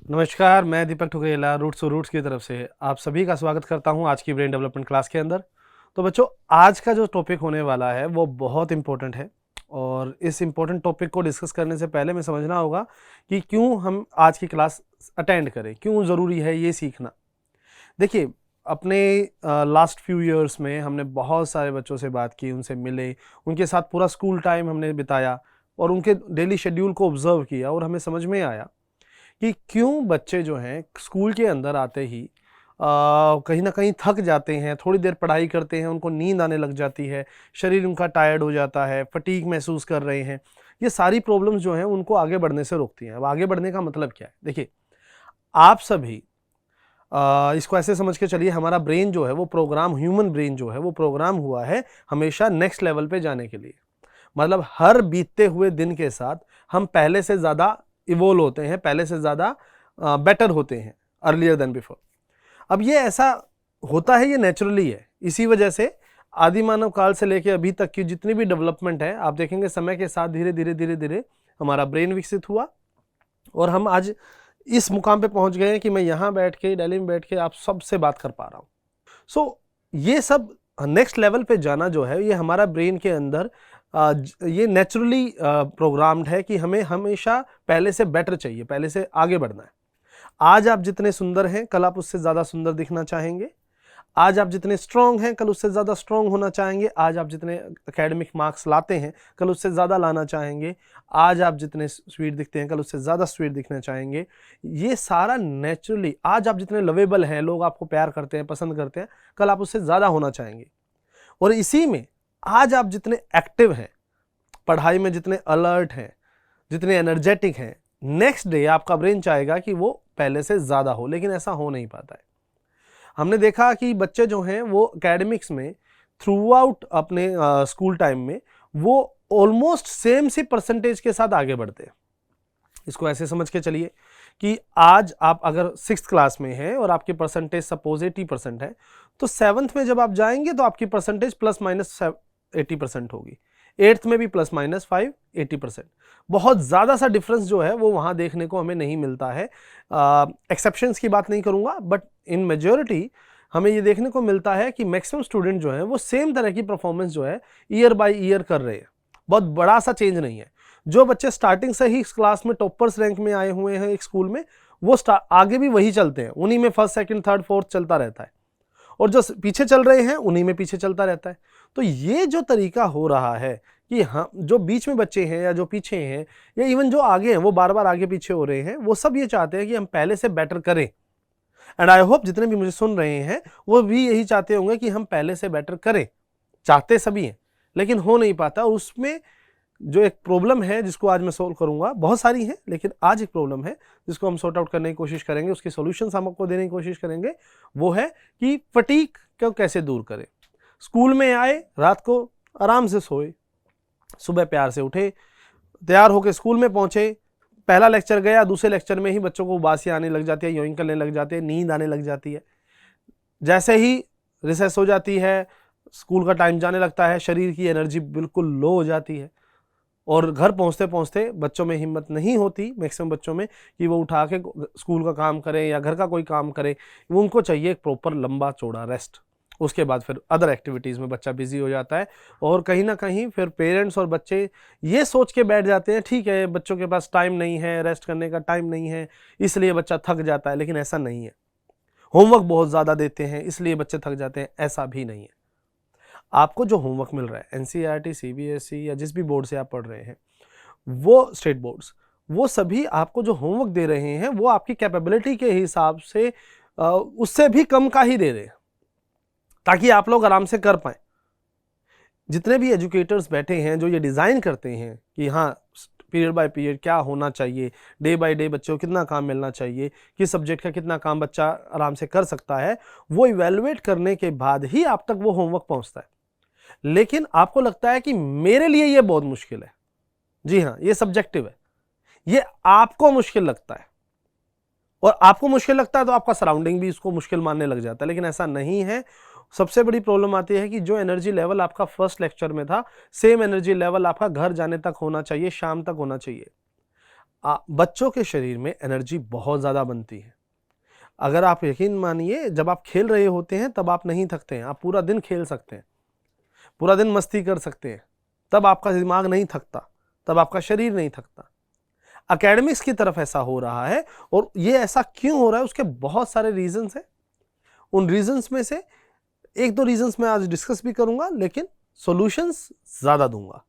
नमस्कार, मैं दीपक ठुकरेला roots two roots की तरफ से आप सभी का स्वागत करता हूं आज की ब्रेन डेवलपमेंट क्लास के अंदर। तो बच्चों, आज का जो टॉपिक होने वाला है वो बहुत इम्पोर्टेंट है और इस इम्पोर्टेंट टॉपिक को डिस्कस करने से पहले हमें समझना होगा कि क्यों हम आज की क्लास अटेंड करें, क्यों ज़रूरी है ये सीखना। देखिए, अपने लास्ट फ्यू ईयर्स में हमने बहुत सारे बच्चों से बात की, उनसे मिले, उनके साथ पूरा स्कूल टाइम हमने बिताया और उनके डेली शेड्यूल को ऑब्जर्व किया और हमें समझ में आया कि क्यों बच्चे जो हैं स्कूल के अंदर आते ही कहीं ना कहीं थक जाते हैं, थोड़ी देर पढ़ाई करते हैं, उनको नींद आने लग जाती है, शरीर उनका टायर्ड हो जाता है, फटीग महसूस कर रहे हैं। ये सारी प्रॉब्लम्स जो हैं उनको आगे बढ़ने से रोकती हैं। अब आगे बढ़ने का मतलब क्या है? देखिए, आप सभी इसको ऐसे समझ के चलिए, हमारा ब्रेन जो है वो प्रोग्राम, ह्यूमन ब्रेन जो है वो प्रोग्राम हुआ है हमेशा नेक्स्ट लेवल पे जाने के लिए। मतलब हर बीतते हुए दिन के साथ हम पहले से ज़्यादा इवोल्व होते हैं, पहले से ज़्यादा बेटर होते हैं, अर्लियर देन बिफोर। अब ये ऐसा होता है, ये नेचुरली है। इसी वजह से आदि मानव काल से लेकर अभी तक की जितनी भी डेवलपमेंट है, आप देखेंगे समय के साथ धीरे धीरे धीरे धीरे हमारा ब्रेन विकसित हुआ और हम आज इस मुकाम पे पहुंच गए हैं कि मैं यहाँ बैठ के, दिल्ली में बैठ के आप सबसे बात कर पा रहा हूँ। सो ये सब नेक्स्ट लेवल पे जाना जो है, ये हमारा ब्रेन के अंदर ये नेचुरली प्रोग्राम्ड है कि हमें हमेशा पहले से बेटर चाहिए, पहले से आगे बढ़ना है। आज आप जितने सुंदर हैं, कल आप उससे ज़्यादा सुंदर दिखना चाहेंगे। आज आप जितने स्ट्रांग हैं, कल उससे ज़्यादा स्ट्रांग होना चाहेंगे। आज आप जितने एकेडमिक मार्क्स लाते हैं, कल उससे ज़्यादा लाना चाहेंगे। आज आप जितने स्वीट दिखते हैं, कल उससे ज़्यादा स्वीट दिखना चाहेंगे। ये सारा नेचुरली, आज आप जितने लवेबल हैं, लोग आपको प्यार करते हैं, पसंद करते हैं, कल आप उससे ज़्यादा होना चाहेंगे। और इसी में आज आप जितने एक्टिव हैं, पढ़ाई में जितने अलर्ट हैं, जितने एनर्जेटिक हैं, नेक्स्ट डे आपका ब्रेन चाहेगा कि वो पहले से ज़्यादा हो, लेकिन ऐसा हो नहीं पाता है। हमने देखा कि बच्चे जो हैं वो एकेडमिक्स में थ्रू आउट अपने स्कूल टाइम में वो ऑलमोस्ट सेम सी परसेंटेज के साथ आगे बढ़ते हैं। इसको ऐसे समझ के चलिए कि आज आप अगर 6th क्लास में हैं और आपकी परसेंटेज सपोज 80% है, तो 7th में जब आप जाएंगे तो आपकी परसेंटेज प्लस माइनस 80% होगी। 8th में भी प्लस माइनस 5 80%। बहुत ज़्यादा सा डिफरेंस जो है वो वहाँ देखने को हमें नहीं मिलता है। एक्सेप्शंस की बात नहीं करूँगा, बट इन मेजॉरिटी हमें ये देखने को मिलता है कि मैक्सिमम स्टूडेंट जो है वो सेम तरह की परफॉर्मेंस जो है ईयर बाय ईयर कर रहे हैं। बहुत बड़ा सा चेंज नहीं है। जो बच्चे स्टार्टिंग से ही इस क्लास में टॉपर्स रैंक में आए हुए हैं एक स्कूल में, वो आगे भी वही चलते हैं, उन्हीं में फर्स्ट सेकंड थर्ड फोर्थ चलता रहता है। और जो पीछे चल रहे हैं उन्हीं में पीछे चलता रहता है। तो ये जो तरीका हो रहा है कि हाँ, जो बीच में बच्चे हैं या जो पीछे हैं या इवन जो आगे हैं वो बार बार आगे पीछे हो रहे हैं, वो सब ये चाहते हैं कि हम पहले से बेटर करें। एंड आई होप जितने भी मुझे सुन रहे हैं वो भी यही चाहते होंगे कि हम पहले से बेटर करें। चाहते सभी हैं, लेकिन हो नहीं पाता। उसमें जो एक प्रॉब्लम है जिसको आज मैं सोल्व करूंगा, बहुत सारी हैं लेकिन आज एक प्रॉब्लम है जिसको हम सॉर्ट आउट करने की कोशिश करेंगे, उसके सॉल्यूशंस हम आपको देने की कोशिश करेंगे। वो है कि फटीग को कैसे दूर करें। स्कूल में आए, रात को आराम से सोए, सुबह प्यार से उठे, तैयार होकर स्कूल में पहुंचे, पहला लेक्चर गया, दूसरे लेक्चर में ही बच्चों को उबासी आने लग जाती है, योइंग करने लग जाते हैं, नींद आने लग जाती है। जैसे ही रिसेस हो जाती है, स्कूल का टाइम जाने लगता है, शरीर की एनर्जी बिल्कुल लो हो जाती है और घर पहुंचते पहुंचते बच्चों में हिम्मत नहीं होती, मैक्सिमम बच्चों में, कि वो उठा के स्कूल का काम करें या घर का कोई काम करें। वो उनको चाहिए एक प्रॉपर लंबा चौड़ा रेस्ट। उसके बाद फिर अदर एक्टिविटीज़ में बच्चा बिजी हो जाता है और कहीं ना कहीं फिर पेरेंट्स और बच्चे ये सोच के बैठ जाते हैं, ठीक है बच्चों के पास टाइम नहीं है, रेस्ट करने का टाइम नहीं है, इसलिए बच्चा थक जाता है। लेकिन ऐसा नहीं है। होमवर्क बहुत ज़्यादा देते हैं इसलिए बच्चे थक जाते हैं, ऐसा भी नहीं है। आपको जो होमवर्क मिल रहा है एनसीईआरटी, सीबीएसई या जिस भी बोर्ड से आप पढ़ रहे हैं, वो स्टेट बोर्ड्स, वो सभी आपको जो होमवर्क दे रहे हैं वो आपकी कैपेबिलिटी के हिसाब से उससे भी कम का ही दे रहे हैं, ताकि आप लोग आराम से कर पाएं। जितने भी एजुकेटर्स बैठे हैं जो ये डिज़ाइन करते हैं कि हाँ पीरियड बाय पीरियड क्या होना चाहिए, डे बाय डे बच्चों को कितना काम मिलना चाहिए, किस सब्जेक्ट का कितना काम बच्चा आराम से कर सकता है, वो इवेलुएट करने के बाद ही आप तक वो होमवर्क पहुंचता है। लेकिन आपको लगता है कि मेरे लिए ये बहुत मुश्किल है। जी हाँ, ये सब्जेक्टिव है, ये आपको मुश्किल लगता है और आपको मुश्किल लगता है तो आपका सराउंडिंग भी इसको मुश्किल मानने लग जाता है, लेकिन ऐसा नहीं है। सबसे बड़ी प्रॉब्लम आती है कि जो एनर्जी लेवल आपका फर्स्ट लेक्चर में था, सेम एनर्जी लेवल आपका घर जाने तक होना चाहिए, शाम तक होना चाहिए। बच्चों के शरीर में एनर्जी बहुत ज़्यादा बनती है। अगर आप यकीन मानिए, जब आप खेल रहे होते हैं तब आप नहीं थकते हैं, आप पूरा दिन खेल सकते हैं, पूरा दिन मस्ती कर सकते हैं, तब आपका दिमाग नहीं थकता, तब आपका शरीर नहीं थकता। एकेडमिक्स की तरफ ऐसा हो रहा है, और ये ऐसा क्यों हो रहा है उसके बहुत सारे रीजंस हैं। उन रीजंस में से एक दो रीजंस मैं आज डिस्कस भी करूंगा, लेकिन सॉल्यूशंस ज़्यादा दूंगा।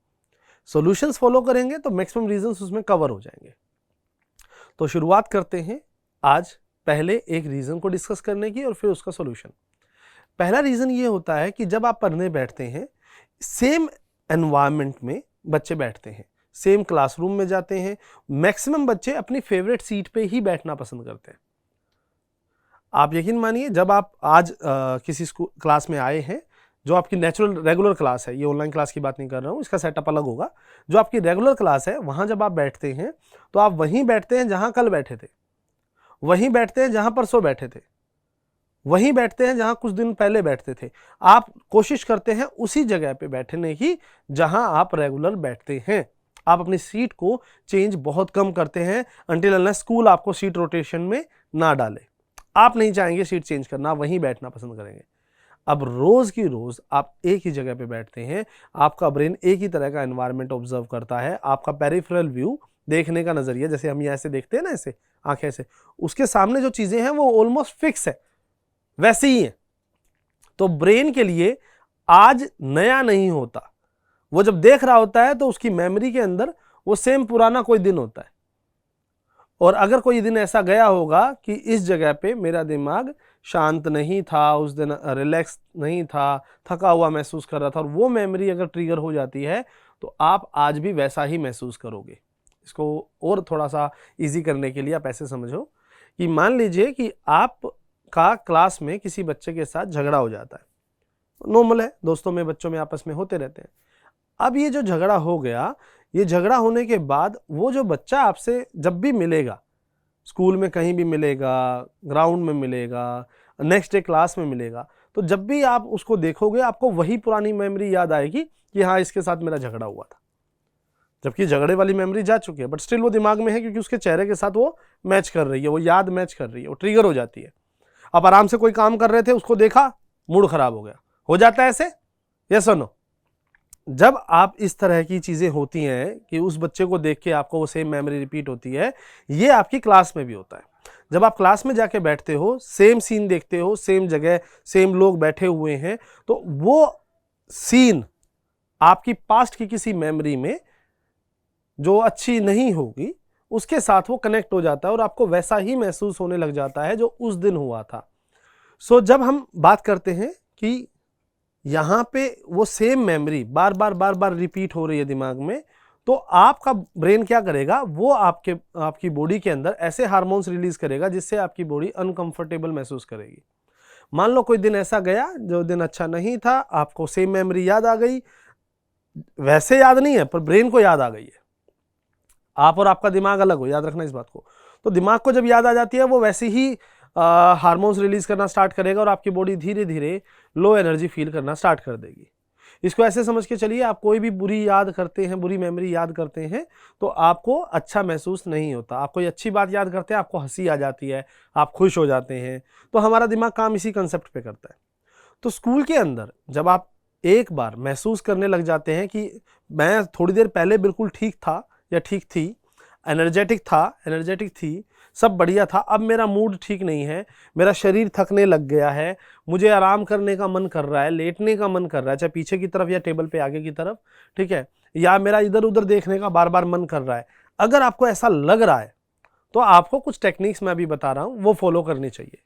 सॉल्यूशंस फॉलो करेंगे तो मैक्सिमम रीजंस उसमें कवर हो जाएंगे। तो शुरुआत करते हैं आज पहले एक रीज़न को डिस्कस करने की और फिर उसका सॉल्यूशन। पहला रीज़न ये होता है कि जब आप पढ़ने बैठते हैं, सेम एनवायरनमेंट में बच्चे बैठते हैं, सेम क्लासरूम में जाते हैं, मैक्सिमम बच्चे अपनी फेवरेट सीट पे ही बैठना पसंद करते हैं। आप यकीन मानिए, जब आप आज किसी क्लास में आए हैं, जो आपकी नेचुरल रेगुलर क्लास है, ये ऑनलाइन क्लास की बात नहीं कर रहा हूँ, इसका सेटअप अलग होगा, जो आपकी रेगुलर क्लास है, वहाँ जब आप बैठते हैं तो आप वहीं बैठते हैं जहाँ कल बैठे थे, वहीं बैठते हैं जहाँ परसों बैठे थे, वहीं बैठते हैं जहाँ कुछ दिन पहले बैठते थे। आप कोशिश करते हैं उसी जगह पे बैठने की जहाँ आप रेगुलर बैठते हैं। आप अपनी सीट को चेंज बहुत कम करते हैं, अंटिल अनलेस स्कूल आपको सीट रोटेशन में ना डाले। आप नहीं चाहेंगे सीट चेंज करना, वहीं बैठना पसंद करेंगे। अब रोज की रोज आप एक ही जगह पे बैठते हैं, आपका ब्रेन एक ही तरह का एनवायरनमेंट ऑब्जर्व करता है, आपका पेरिफेरल व्यू, देखने का नजरिया, जैसे हम यहाँ ऐसे देखते हैं ना, ऐसे आंखें से, उसके सामने जो चीजें हैं वो ऑलमोस्ट फिक्स है, वैसे ही है। तो ब्रेन के लिए आज नया नहीं होता, वो जब देख रहा होता है तो उसकी मेमोरी के अंदर वो सेम पुराना कोई दिन होता है। और अगर कोई दिन ऐसा गया होगा कि इस जगह पे मेरा दिमाग शांत नहीं था, उस दिन रिलैक्स नहीं था, थका हुआ महसूस कर रहा था, और वो मेमोरी अगर ट्रिगर हो जाती है तो आप आज भी वैसा ही महसूस करोगे। इसको और थोड़ा सा इजी करने के लिए आप ऐसे समझो कि मान लीजिए कि आपका क्लास में किसी बच्चे के साथ झगड़ा हो जाता है, नॉर्मल है, दोस्तों में, बच्चों में आपस में होते रहते हैं। अब ये जो झगड़ा हो गया, ये झगड़ा होने के बाद वो जो बच्चा आपसे जब भी मिलेगा, स्कूल में कहीं भी मिलेगा, ग्राउंड में मिलेगा, नेक्स्ट डे क्लास में मिलेगा, तो जब भी आप उसको देखोगे आपको वही पुरानी मेमोरी याद आएगी कि हाँ, इसके साथ मेरा झगड़ा हुआ था। जबकि झगड़े वाली मेमोरी जा चुकी है, बट स्टिल वो दिमाग में है, क्योंकि उसके चेहरे के साथ वो मैच कर रही है, वो याद मैच कर रही है, वो ट्रिगर हो जाती है। आप आराम से कोई काम कर रहे थे, उसको देखा, मूड खराब हो गया, हो जाता है ऐसे, यस और नो? जब आप इस तरह की चीजें होती हैं कि उस बच्चे को देख के आपको वो सेम मेमोरी रिपीट होती है, ये आपकी क्लास में भी होता है। जब आप क्लास में जाके बैठते हो, सेम सीन देखते हो, सेम जगह सेम लोग बैठे हुए हैं, तो वो सीन आपकी पास्ट की किसी मेमोरी में जो अच्छी नहीं होगी उसके साथ वो कनेक्ट हो जाता है और आपको वैसा ही महसूस होने लग जाता है जो उस दिन हुआ था। सो जब हम बात करते हैं कि यहाँ पे वो सेम मेमोरी बार बार रिपीट हो रही है दिमाग में, तो आपका ब्रेन क्या करेगा, वो आपकी बॉडी के अंदर ऐसे हार्मोन्स रिलीज करेगा जिससे आपकी बॉडी अनकंफर्टेबल महसूस करेगी। मान लो कोई दिन ऐसा गया जो दिन अच्छा नहीं था, आपको सेम मेमोरी याद आ गई, वैसे याद नहीं है पर ब्रेन को याद आ गई है। आप और आपका दिमाग अलग हो, याद रखना इस बात को। तो दिमाग को जब याद आ जाती है वो वैसे ही हार्मोन्स रिलीज करना स्टार्ट करेगा और आपकी बॉडी धीरे धीरे लो एनर्जी फील करना स्टार्ट कर देगी। इसको ऐसे समझ के चलिए, आप कोई भी बुरी याद करते हैं, बुरी मेमोरी याद करते हैं, तो आपको अच्छा महसूस नहीं होता। आप कोई अच्छी बात याद करते हैं, आपको हंसी आ जाती है, आप खुश हो जाते हैं। तो हमारा दिमाग काम इसी कंसेप्ट पे करता है। तो स्कूल के अंदर जब आप एक बार महसूस करने लग जाते हैं कि मैं थोड़ी देर पहले बिल्कुल ठीक था या ठीक थी, एनर्जेटिक थी, सब बढ़िया था, अब मेरा मूड ठीक नहीं है, मेरा शरीर थकने लग गया है, मुझे आराम करने का मन कर रहा है, लेटने का मन कर रहा है, चाहे पीछे की तरफ या टेबल पे आगे की तरफ, ठीक है, या मेरा इधर उधर देखने का बार बार मन कर रहा है। अगर आपको ऐसा लग रहा है तो आपको कुछ टेक्निक्स मैं अभी बता रहा हूँ वो फॉलो करनी चाहिए।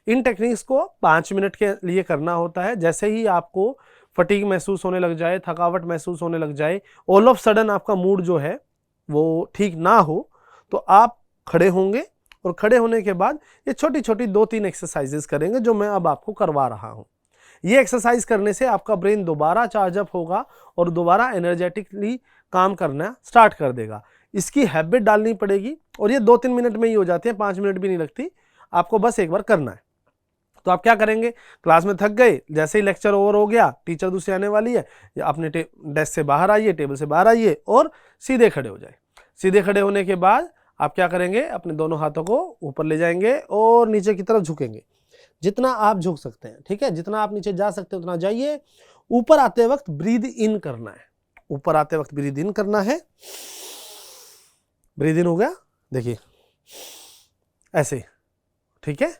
इन टेक्निक्स को 5 मिनट के लिए करना होता है। जैसे ही आपको फटीग महसूस होने लग जाए, थकावट महसूस होने लग जाए, ऑल ऑफ सडन आपका मूड जो है वो ठीक ना हो, तो आप खड़े होंगे और खड़े होने के बाद ये छोटी छोटी 2-3 एक्सरसाइजेस करेंगे जो मैं अब आपको करवा रहा हूँ। ये एक्सरसाइज करने से आपका ब्रेन दोबारा चार्ज अप होगा और दोबारा एनर्जेटिकली काम करना स्टार्ट कर देगा। इसकी हैबिट डालनी पड़ेगी और ये 2-3 मिनट में ही हो जाती है, 5 मिनट भी नहीं लगती, आपको बस एक बार करना है। तो आप क्या करेंगे, क्लास में थक गए, जैसे ही लेक्चर ओवर हो गया, टीचर दूसरी आने वाली है, या अपने डेस्क से बाहर आइए, टेबल से बाहर आइए और सीधे खड़े हो जाए। सीधे खड़े होने के बाद आप क्या करेंगे, अपने दोनों हाथों को ऊपर ले जाएंगे और नीचे की तरफ झुकेंगे, जितना आप झुक सकते हैं, ठीक है, जितना आप नीचे जा सकते हैं उतना जाइए। ऊपर आते वक्त ब्रीद इन करना है, ऊपर आते वक्त ब्रीद इन करना है। ब्रीद इन हो गया, देखिए ऐसे, ठीक है।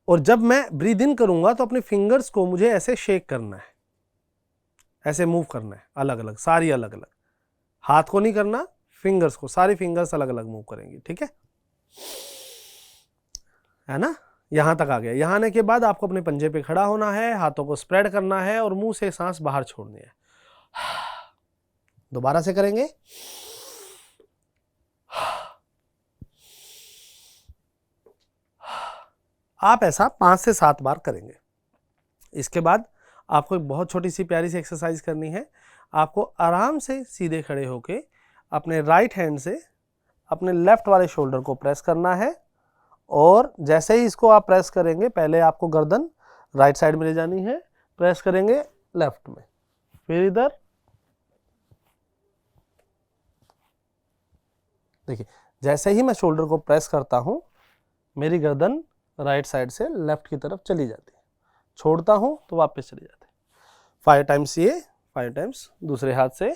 और जब मैं ब्रीद इन करूंगा तो अपने फिंगर्स को मुझे ऐसे शेक करना है, ऐसे मूव करना है, अलग अलग, सारी अलग अलग, हाथ को नहीं करना, फिंगर्स को, सारी फिंगर्स अलग अलग मूव करेंगे, ठीक है ना। यहां तक आ गया। यहां आने के बाद आपको अपने पंजे पे खड़ा होना है, हाथों को स्प्रेड करना है और मुंह से सांस बाहर छोड़नी है। दोबारा से करेंगे। आप ऐसा 5 से 7 बार करेंगे। इसके बाद आपको एक बहुत छोटी सी प्यारी सी एक्सरसाइज करनी है। आपको आराम से सीधे खड़े होके अपने राइट हैंड से अपने लेफ्ट वाले शोल्डर को प्रेस करना है और जैसे ही इसको आप प्रेस करेंगे, पहले आपको गर्दन राइट साइड में ले जानी है, प्रेस करेंगे लेफ्ट में, फिर इधर, देखिए जैसे ही मैं शोल्डर को प्रेस करता हूं मेरी गर्दन राइट साइड से लेफ्ट की तरफ चली जाती है, छोड़ता हूं तो वापस चली जाती है। 5 टाइम्स ये, 5 टाइम्स दूसरे हाथ से।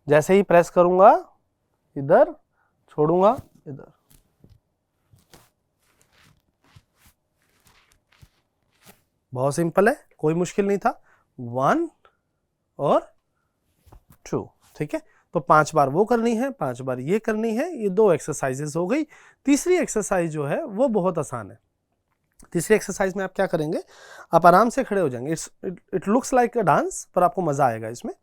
जैसे ही प्रेस करूंगा इधर, छोड़ूंगा इधर। बहुत सिंपल है, कोई मुश्किल नहीं था। 1 और 2, ठीक है। तो 5 बार वो करनी है, 5 बार ये करनी है। ये 2 एक्सरसाइजेस हो गई। तीसरी एक्सरसाइज जो है वो बहुत आसान है। तीसरी एक्सरसाइज में आप क्या करेंगे, आप आराम से खड़े हो जाएंगे। It looks like a dance, पर आपको मजा आएगा इसमें।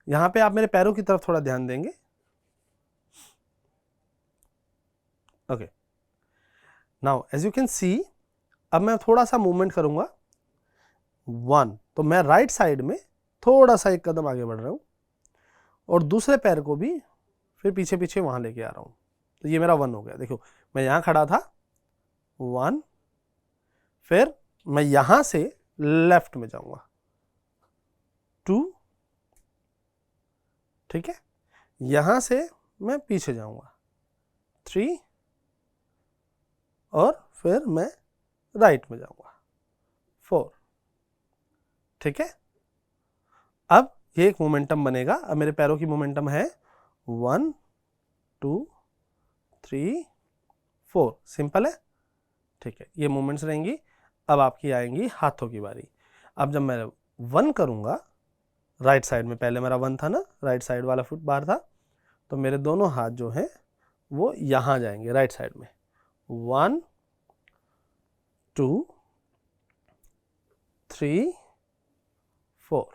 यहां पे आप मेरे पैरों की तरफ थोड़ा ध्यान देंगे। Okay, now as you can see, अब मैं थोड़ा सा मूवमेंट करूंगा। 1, तो मैं राइट साइड में थोड़ा सा एक कदम आगे बढ़ रहा हूं और दूसरे पैर को भी फिर पीछे पीछे वहां लेके आ रहा हूं। तो ये मेरा 1 हो गया। देखो मैं यहां खड़ा था, 1, फिर मैं यहां से लेफ्ट में जाऊंगा, 2, ठीक है। यहां से मैं पीछे जाऊंगा, 3, और फिर मैं राइट में जाऊंगा, 4, ठीक है। अब ये एक मोमेंटम बनेगा। अब मेरे पैरों की मोमेंटम है 1, 2, 3, 4, सिंपल है, ठीक है। ये मूवमेंट्स रहेंगी। अब आपकी आएंगी हाथों की बारी। अब जब मैं 1 करूंगा राइट साइड में, पहले मेरा 1 था ना, राइट साइड वाला फुट बाहर था, तो मेरे दोनों हाथ जो हैं वो यहां जाएंगे राइट साइड में। 1, 2, 3, 4,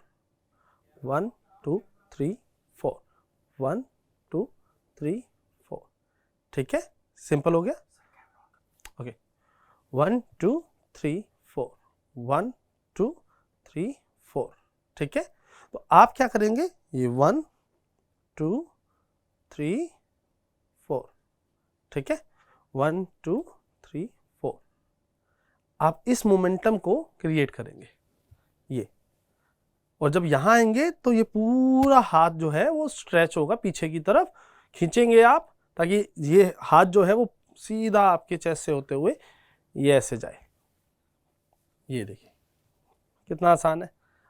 1, 2, 3, 4, 1, 2, 3, 4, ठीक है। सिंपल हो गया। ओके, 1, 2, 3, 4, 1, 2, 3, 4, ठीक है। तो आप क्या करेंगे, ये 1, 2, 3, 4, ठीक है, 1, 2, 3, 4। आप इस मोमेंटम को क्रिएट करेंगे ये, और जब यहां आएंगे तो ये पूरा हाथ जो है वो स्ट्रेच होगा पीछे की तरफ, खींचेंगे आप, ताकि ये हाथ जो है वो सीधा आपके चेस्ट से होते हुए ये ऐसे जाए। ये देखिए कितना आसान है।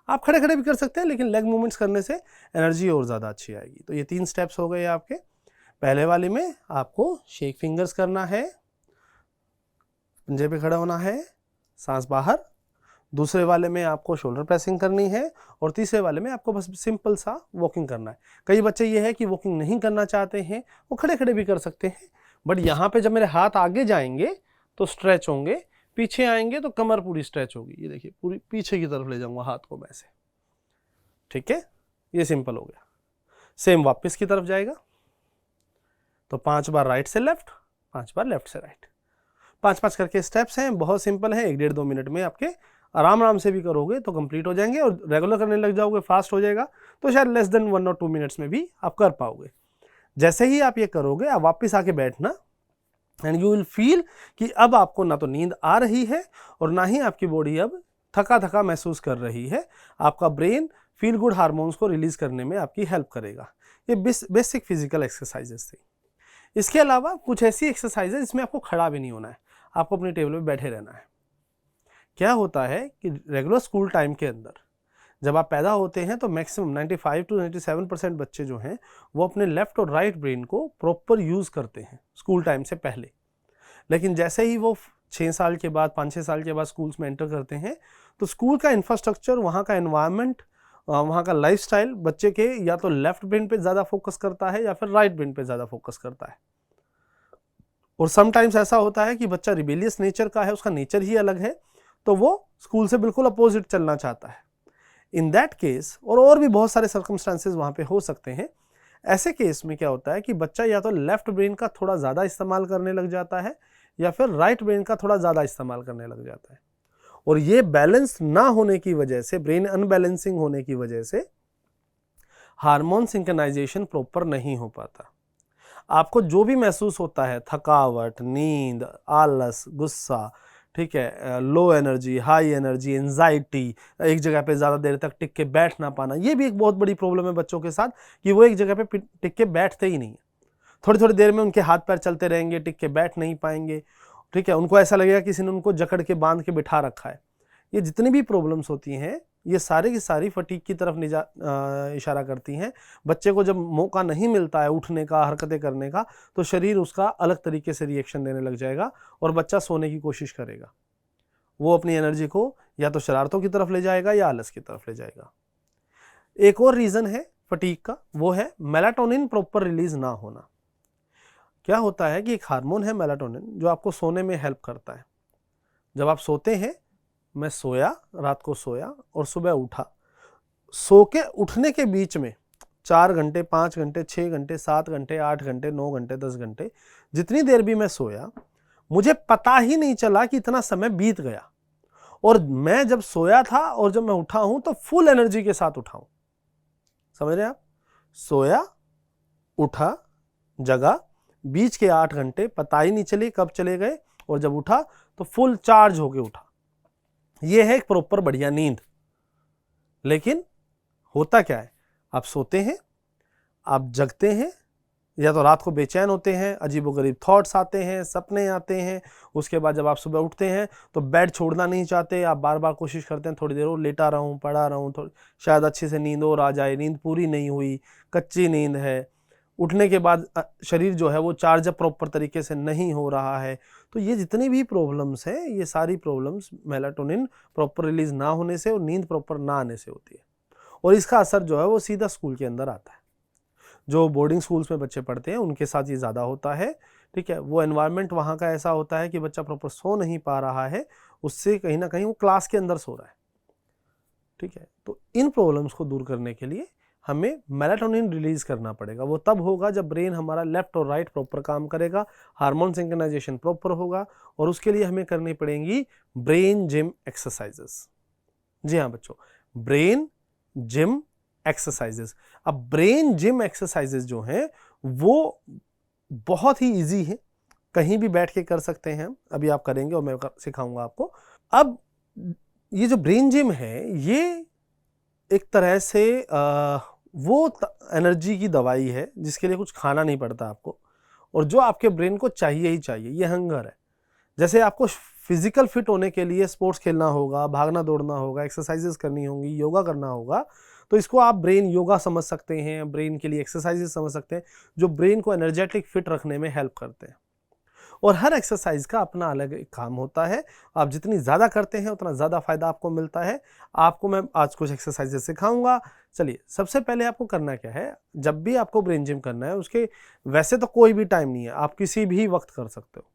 आप खड़े खड़े भी कर सकते हैं, लेकिन लेग मूवमेंट्स करने से एनर्जी और ज़्यादा अच्छी आएगी। तो ये 3 स्टेप्स हो गए आपके। पहले वाले में आपको शेक फिंगर्स करना है, पंजे पे खड़ा होना है, सांस बाहर। दूसरे वाले में आपको शोल्डर प्रेसिंग करनी है, और तीसरे वाले में आपको बस सिंपल सा वॉकिंग करना है। कई बच्चे ये है कि वॉकिंग नहीं करना चाहते हैं, वो खड़े खड़े भी कर सकते हैं, बट यहाँ पे जब मेरे हाथ आगे जाएंगे तो स्ट्रेच होंगे, पीछे आएंगे तो कमर पूरी स्ट्रेच होगी। ये देखिए पूरी पीछे की तरफ ले जाऊंगा हाथ को मैं ऐसे, ठीक है। ये सिंपल हो गया। सेम वापस की तरफ जाएगा, तो 5 बार राइट से लेफ्ट, 5 बार लेफ्ट से राइट, 5-5 करके स्टेप्स हैं, बहुत सिंपल है। 1-1.5-2 मिनट में आपके आराम से भी करोगे तो कंप्लीट हो जाएंगे, और रेगुलर करने लग जाओगे, फास्ट हो जाएगा, तो शायद लेस देन 1 और 2 मिनट्स में भी आप कर पाओगे। जैसे ही आप ये करोगे, आप वापस आके बैठना, एंड यू विल फील कि अब आपको ना तो नींद आ रही है और ना ही आपकी बॉडी अब थका थका महसूस कर रही है। आपका ब्रेन फील गुड हार्मोन्स को रिलीज करने में आपकी हेल्प करेगा। ये बेसिक फिजिकल एक्सरसाइजेस थी। इसके अलावा कुछ ऐसी एक्सरसाइज है जिसमें आपको खड़ा भी नहीं होना है, आपको अपनी टेबल पे बैठे रहना है। क्या होता है कि रेगुलर स्कूल टाइम के अंदर जब आप पैदा होते हैं तो मैक्सिमम 95 to 97% बच्चे जो हैं वो अपने लेफ्ट और राइट ब्रेन को प्रॉपर यूज़ करते हैं स्कूल टाइम से पहले। लेकिन जैसे ही वो 6 साल के बाद 5-6 साल के बाद स्कूल्स में एंटर करते हैं तो स्कूल का इंफ्रास्ट्रक्चर, वहाँ का एनवायरनमेंट, वहाँ का लाइफस्टाइल बच्चे के या तो लेफ्ट ब्रेन पे ज़्यादा फोकस करता है या फिर राइट ब्रेन पे ज़्यादा फोकस करता है। और समटाइम्स ऐसा होता है कि बच्चा रिबेलियस नेचर का है, उसका नेचर ही अलग है, तो वो स्कूल से बिल्कुल अपोजिट चलना चाहता है। इन दैट केस और भी बहुत सारे सर्कमस्टांसेस वहाँ पे हो सकते हैं। ऐसे केस में क्या होता है कि बच्चा या तो लेफ्ट ब्रेन का थोड़ा ज़्यादा इस्तेमाल करने लग जाता है या फिर राइट ब्रेन का थोड़ा ज़्यादा इस्तेमाल करने लग जाता है। और ये बैलेंस ना होने की वजह से, ब्रेन अनबैलेंसिंग होने की वजह से हार्मोन सिंक्रोनाइजेशन प्रॉपर नहीं हो पाता। आपको जो भी महसूस होता है, थकावट, नींद, आलस, गुस्सा, ठीक है, low energy, high energy, anxiety, एक जगह पे ज़्यादा देर तक टिक के बैठ ना पाना, ये भी एक बहुत बड़ी प्रॉब्लम है बच्चों के साथ कि वो एक जगह पे टिक के बैठते ही नहीं है। थोड़ी थोड़ी देर में उनके हाथ पैर चलते रहेंगे, टिक के बैठ नहीं पाएंगे, ठीक है, उनको ऐसा लगेगा किसी ने उनको जकड़ के बांध के बिठा रखा है। ये जितनी भी प्रॉब्लम्स होती हैं ये सारी की सारी फटीग की तरफ इशारा करती हैं। बच्चे को जब मौका नहीं मिलता है उठने का, हरकतें करने का, तो शरीर उसका अलग तरीके से रिएक्शन देने लग जाएगा और बच्चा सोने की कोशिश करेगा। वो अपनी एनर्जी को या तो शरारतों की तरफ ले जाएगा या आलस की तरफ ले जाएगा। एक और रीज़न है फटीग का, वो है मेलाटोनिन प्रॉपर रिलीज ना होना। क्या होता है कि एक हार्मोन है मेलाटोनिन जो आपको सोने में हेल्प करता है। जब आप सोते हैं, मैं सोया, रात को सोया और सुबह उठा, सो के उठने के बीच में 4 घंटे, 5 घंटे, 6 घंटे, 7 घंटे, 8 घंटे, 9 घंटे, 10 घंटे, जितनी देर भी मैं सोया, मुझे पता ही नहीं चला कि इतना समय बीत गया। और मैं जब सोया था और जब मैं उठा हूं तो फुल एनर्जी के साथ उठा हूं। समझ रहे हैं आप? सोया, उठा, जगा, बीच के 8 घंटे पता ही नहीं चली कब चले गए, और जब उठा तो फुल चार्ज होके उठा। ये है एक प्रॉपर बढ़िया नींद। लेकिन होता क्या है, आप सोते हैं, आप जगते हैं, या तो रात को बेचैन होते हैं, अजीबोगरीब थॉट्स आते हैं, सपने आते हैं, उसके बाद जब आप सुबह उठते हैं तो बेड छोड़ना नहीं चाहते, आप बार बार कोशिश करते हैं थोड़ी देर और लेटा रहूं, पड़ा रहूं, शायद अच्छे से नींद और आ जाए, नींद पूरी नहीं हुई, कच्ची नींद है, उठने के बाद शरीर जो है वो चार्ज अप प्रॉपर तरीके से नहीं हो रहा है। तो ये जितनी भी प्रॉब्लम्स हैं, ये सारी प्रॉब्लम्स मेलाटोनिन प्रॉपर रिलीज ना होने से और नींद प्रॉपर ना आने से होती है। और इसका असर जो है वो सीधा स्कूल के अंदर आता है। जो बोर्डिंग स्कूल्स में बच्चे पढ़ते हैं उनके साथ ये ज़्यादा होता है, ठीक है। वो एनवायरनमेंट वहाँ का ऐसा होता है कि बच्चा प्रॉपर सो नहीं पा रहा है, उससे कहीं ना कहीं वो क्लास के अंदर सो रहा है, ठीक है। तो इन प्रॉब्लम्स को दूर करने के लिए हमें मेलाटोनिन रिलीज करना पड़ेगा। वो तब होगा जब ब्रेन हमारा लेफ्ट और राइट प्रॉपर काम करेगा, हार्मोन सिंक्रोनाइजेशन प्रॉपर होगा, और उसके लिए हमें करनी पड़ेंगी ब्रेन जिम एक्सरसाइजेस। जी हाँ बच्चों, ब्रेन जिम एक्सरसाइजेस। अब ब्रेन जिम एक्सरसाइजेस जो हैं वो बहुत ही इजी है, कहीं भी बैठ के कर सकते हैं। अभी आप करेंगे और मैं सिखाऊंगा आपको। अब ये जो ब्रेन जिम है ये एक तरह से वो एनर्जी की दवाई है जिसके लिए कुछ खाना नहीं पड़ता आपको, और जो आपके ब्रेन को चाहिए ही चाहिए, ये हंगर है। जैसे आपको फिजिकल फिट होने के लिए स्पोर्ट्स खेलना होगा, भागना दौड़ना होगा, एक्सरसाइजेस करनी होंगी, योगा करना होगा, तो इसको आप ब्रेन योगा समझ सकते हैं, ब्रेन के लिए एक्सरसाइजेस समझ सकते हैं जो ब्रेन को एनर्जेटिक फिट रखने में हेल्प करते हैं। और हर एक्सरसाइज का अपना अलग एक काम होता है। आप जितनी ज़्यादा करते हैं उतना ज़्यादा फायदा आपको मिलता है। आपको मैं आज कुछ एक्सरसाइजेस सिखाऊंगा। चलिए, सबसे पहले आपको करना क्या है, जब भी आपको ब्रेन जिम करना है, उसके वैसे तो कोई भी टाइम नहीं है, आप किसी भी वक्त कर सकते हो।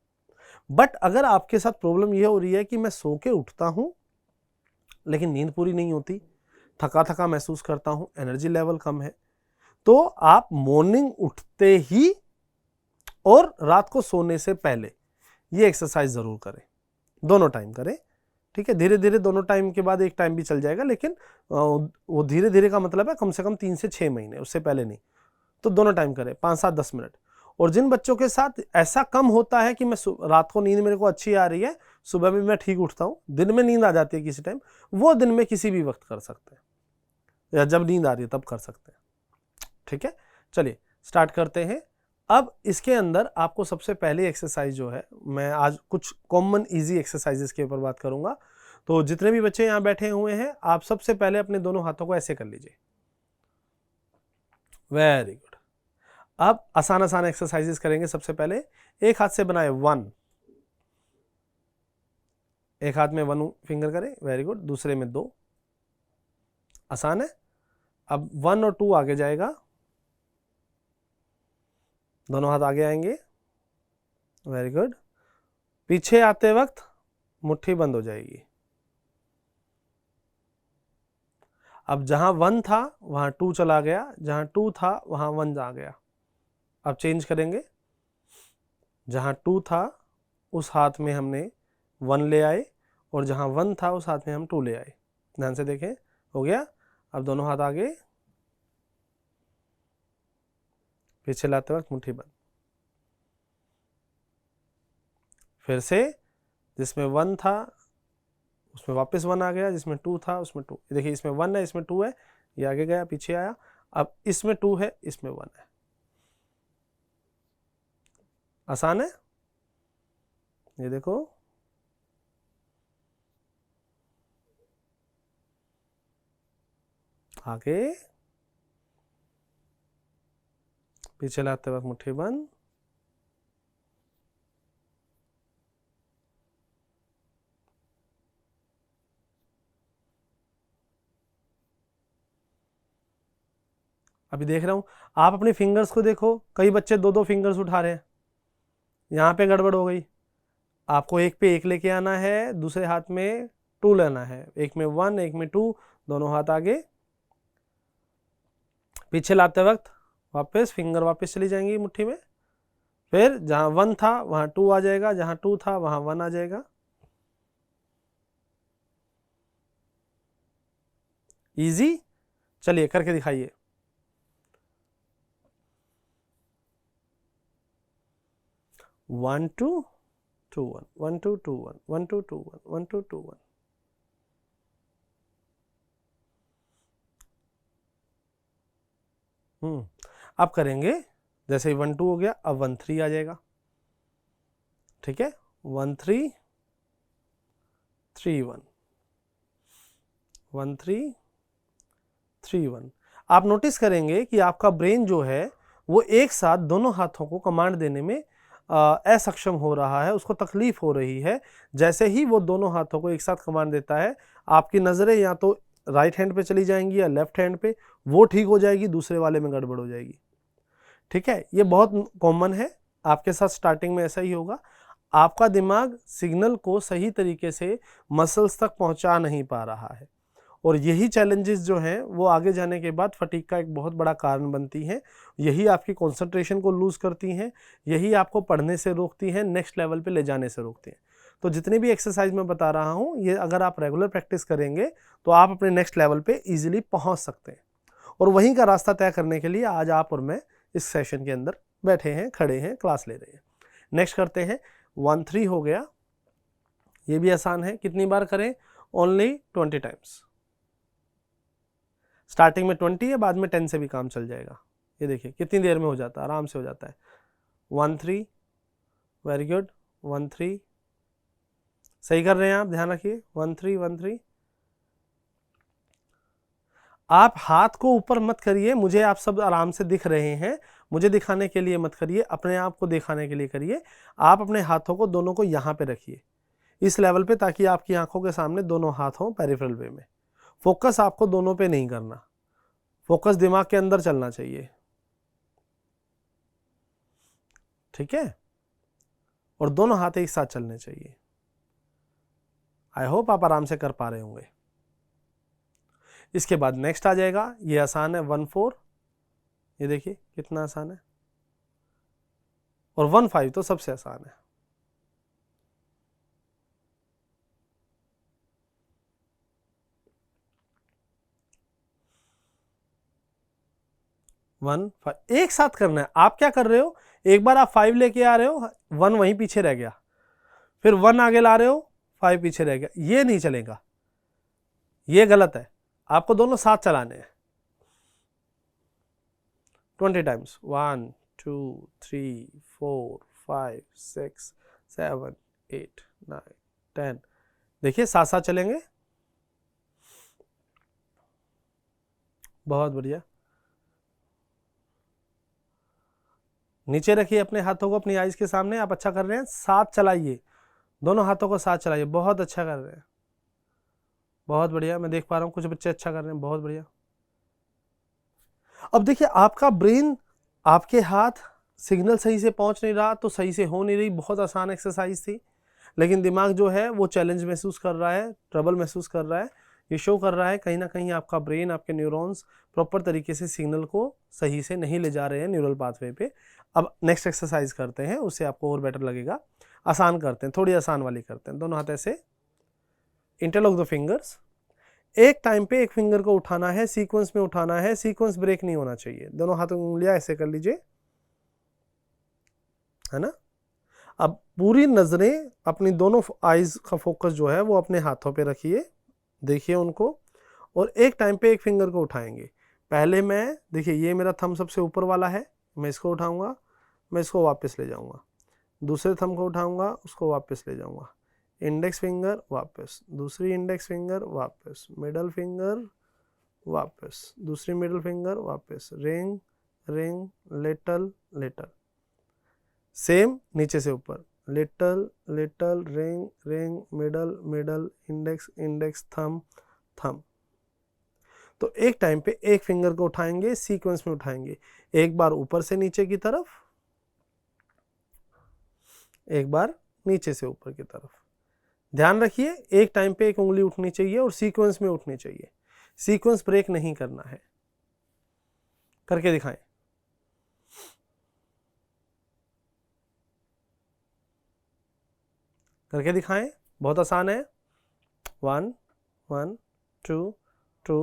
बट अगर आपके साथ प्रॉब्लम यह हो रही है कि मैं सो के उठता हूं लेकिन नींद पूरी नहीं होती, थका थका महसूस करता हूं, एनर्जी लेवल कम है, तो आप मॉर्निंग उठते ही और रात को सोने से पहले ये एक्सरसाइज जरूर करें। दोनों टाइम करें, ठीक है। धीरे धीरे दोनों टाइम के बाद एक टाइम भी चल जाएगा, लेकिन वो धीरे धीरे का मतलब है कम से कम 3 से 6 महीने, उससे पहले नहीं। तो दोनों टाइम करें, 5-7-10 मिनट। और जिन बच्चों के साथ ऐसा कम होता है कि मैं रात को नींद मेरे को अच्छी आ रही है, सुबह भी मैं ठीक उठता हूँ, दिन में नींद आ जाती है किसी टाइम, वो दिन में किसी भी वक्त कर सकते हैं, या जब नींद आ रही है तब कर सकते हैं, ठीक है। चलिए स्टार्ट करते हैं। अब इसके अंदर आपको सबसे पहली एक्सरसाइज जो है, मैं आज कुछ कॉमन इजी एक्सरसाइजेस के ऊपर बात करूंगा। तो जितने भी बच्चे यहाँ बैठे हुए हैं, आप सबसे पहले अपने दोनों हाथों को ऐसे कर लीजिए। Very good. अब आसान आसान एक्सरसाइजेस करेंगे। सबसे पहले एक हाथ से बनाए 1, एक हाथ में 1 फिंगर करें, वेरी गुड। दूसरे में 2, आसान है। अब 1 और 2 आगे जाएगा, दोनों हाथ आगे आएंगे, वेरी गुड। पीछे आते वक्त मुट्ठी बंद हो जाएगी। अब जहां 1 था वहां 2 चला गया, जहां 2 था वहां 1 आ गया। अब चेंज करेंगे, जहां 2 था उस हाथ में हमने 1 ले आए, और जहां 1 था उस हाथ में हम 2 ले आए। ध्यान से देखें, हो गया। अब दोनों हाथ आगे, पीछे लाते वक्त मुट्ठी बंद। फिर से जिसमें 1 था उसमें वापस 1 आ गया, जिसमें 2 था उसमें 2। देखिए, इसमें 1 है, इसमें 2 है, ये आगे गया, पीछे आया। अब इसमें 2 है, इसमें 1 है। आसान है, ये देखो। आगे, पीछे लाते वक्त मुट्ठी बंद। अभी देख रहा हूं, आप अपनी फिंगर्स को देखो। कई बच्चे 2-2 फिंगर्स उठा रहे हैं, यहां पे गड़बड़ हो गई। आपको एक पे 1 लेके आना है, दूसरे हाथ में 2 लेना है। एक में 1, एक में 2, दोनों हाथ आगे। पीछे लाते वक्त वापस फिंगर वापस चली जाएंगी मुट्ठी में। फिर जहां 1 था वहां 2 आ जाएगा, जहां 2 था वहां 1 आ जाएगा। इजी। चलिए करके दिखाइए। 1 2 2 1 1 2 2 1 1 2 2 1 1 2 2 1। अब करेंगे, जैसे 1 2 हो गया, अब 1 3 आ जाएगा। ठीक है, 1 3 3 1 1 3 3 1। आप नोटिस करेंगे कि आपका ब्रेन जो है वो एक साथ दोनों हाथों को कमांड देने में असक्षम हो रहा है, उसको तकलीफ हो रही है। जैसे ही वो दोनों हाथों को एक साथ कमांड देता है, आपकी नज़रें या तो राइट हैंड पे चली जाएंगी या लेफ्ट हैंड पे, वो ठीक हो जाएगी, दूसरे वाले में गड़बड़ हो जाएगी। ठीक है, ये बहुत कॉमन है, आपके साथ स्टार्टिंग में ऐसा ही होगा। आपका दिमाग सिग्नल को सही तरीके से मसल्स तक पहुंचा नहीं पा रहा है, और यही चैलेंजेस जो हैं वो आगे जाने के बाद फटीग का एक बहुत बड़ा कारण बनती हैं। यही आपकी कंसंट्रेशन को लूज़ करती हैं, यही आपको पढ़ने से रोकती हैं, नेक्स्ट लेवल पे ले जाने से रोकती हैं। तो जितनी भी एक्सरसाइज मैं बता रहा हूँ, ये अगर आप रेगुलर प्रैक्टिस करेंगे तो आप अपने नेक्स्ट लेवल पे इजीली पहुँच सकते हैं। और वहीं का रास्ता तय करने के लिए आज आप और मैं इस सेशन के अंदर बैठे हैं, खड़े हैं, क्लास ले रहे हैं। नेक्स्ट करते हैं। 1 3 हो गया, ये भी आसान है। कितनी बार करें? Only 20 times. स्टार्टिंग में 20 है, बाद में 10 से भी काम चल जाएगा। ये देखिए कितनी देर में हो जाता है, आराम से हो जाता है। 1 3, वेरी गुड। 1 3, सही कर रहे हैं आप, ध्यान रखिए। 1 3 1 3। आप हाथ को ऊपर मत करिए, मुझे आप सब आराम से दिख रहे हैं, मुझे दिखाने के लिए मत करिए, अपने आप को दिखाने के लिए करिए। आप अपने हाथों को दोनों को यहाँ पे रखिए, इस लेवल पे, ताकि आपकी आंखों के सामने दोनों हाथ हों पेरिफेरल वे में। फोकस आपको दोनों पे नहीं करना, फोकस दिमाग के अंदर चलना चाहिए। ठीक है, और दोनों हाथ एक साथ चलने चाहिए। आई होप आप आराम से कर पा रहे होंगे। इसके बाद नेक्स्ट आ जाएगा, ये आसान है, 1 4। ये देखिए कितना आसान है। और 1 5 तो सबसे आसान है। वन 5 एक साथ करना है। आप क्या कर रहे हो, एक बार आप 5 लेके आ रहे हो, 1 वहीं पीछे रह गया, फिर 1 आगे ला रहे हो, 5 पीछे रह गया, ये नहीं चलेगा, ये गलत है। आपको दोनों साथ चलाने हैं। 20 टाइम्स। 1 2 3 4 5 6 7 8 9 10। देखिए साथ साथ चलेंगे। बहुत बढ़िया। नीचे रखिए अपने हाथों को अपनी आईज के सामने। आप अच्छा कर रहे हैं, साथ चलाइए, दोनों हाथों को साथ चलाइए। बहुत अच्छा कर रहे हैं, बहुत बढ़िया। मैं देख पा रहा हूँ कुछ बच्चे अच्छा कर रहे हैं, बहुत बढ़िया। अब देखिए आपका ब्रेन, आपके हाथ सिग्नल सही से पहुंच नहीं रहा तो सही से हो नहीं रही। बहुत आसान एक्सरसाइज थी, लेकिन दिमाग जो है वो चैलेंज महसूस कर रहा है, ट्रबल महसूस कर रहा है। ये शो कर रहा है कहीं ना कहीं आपका ब्रेन, आपके न्यूरॉन्स प्रॉपर तरीके से सिग्नल को सही से नहीं ले जा रहे हैं न्यूरल पाथवे पे। अब नेक्स्ट एक्सरसाइज करते हैं, उससे आपको और बेटर लगेगा। आसान करते हैं, थोड़ी आसान वाली करते हैं। दोनों हाथ ऐसे, इंटरलॉक द फिंगर्स। एक टाइम पे एक फिंगर को उठाना है, सीक्वेंस में उठाना है, सीक्वेंस ब्रेक नहीं होना चाहिए। दोनों हाथों की उंगलियां ऐसे कर लीजिए, है ना। अब पूरी नजरें अपनी दोनों आईज का फोकस जो है वो अपने हाथों पे रखिए, देखिए उनको, और एक टाइम पे एक फिंगर को उठाएंगे। पहले मैं, देखिए ये मेरा थंब सबसे ऊपर वाला है, मैं इसको उठाऊंगा, मैं इसको वापस ले जाऊंगा। दूसरे थंब को उठाऊंगा, उसको वापस ले जाऊंगा। इंडेक्स फिंगर वापस, दूसरी इंडेक्स फिंगर वापस, मिडल फिंगर वापस, दूसरी मिडल फिंगर वापस, ring ring, little little. Same नीचे से ऊपर, little little, ring ring, middle middle, index index, thumb thumb. तो एक टाइम पे एक फिंगर को उठाएंगे, सीक्वेंस में उठाएंगे। एक बार ऊपर से नीचे की तरफ, एक बार नीचे से ऊपर की तरफ। ध्यान रखिए एक टाइम पे एक उंगली उठनी चाहिए और सीक्वेंस में उठनी चाहिए, सीक्वेंस ब्रेक नहीं करना है। करके दिखाएं। करके दिखाएं, बहुत आसान है। 1 1 2 2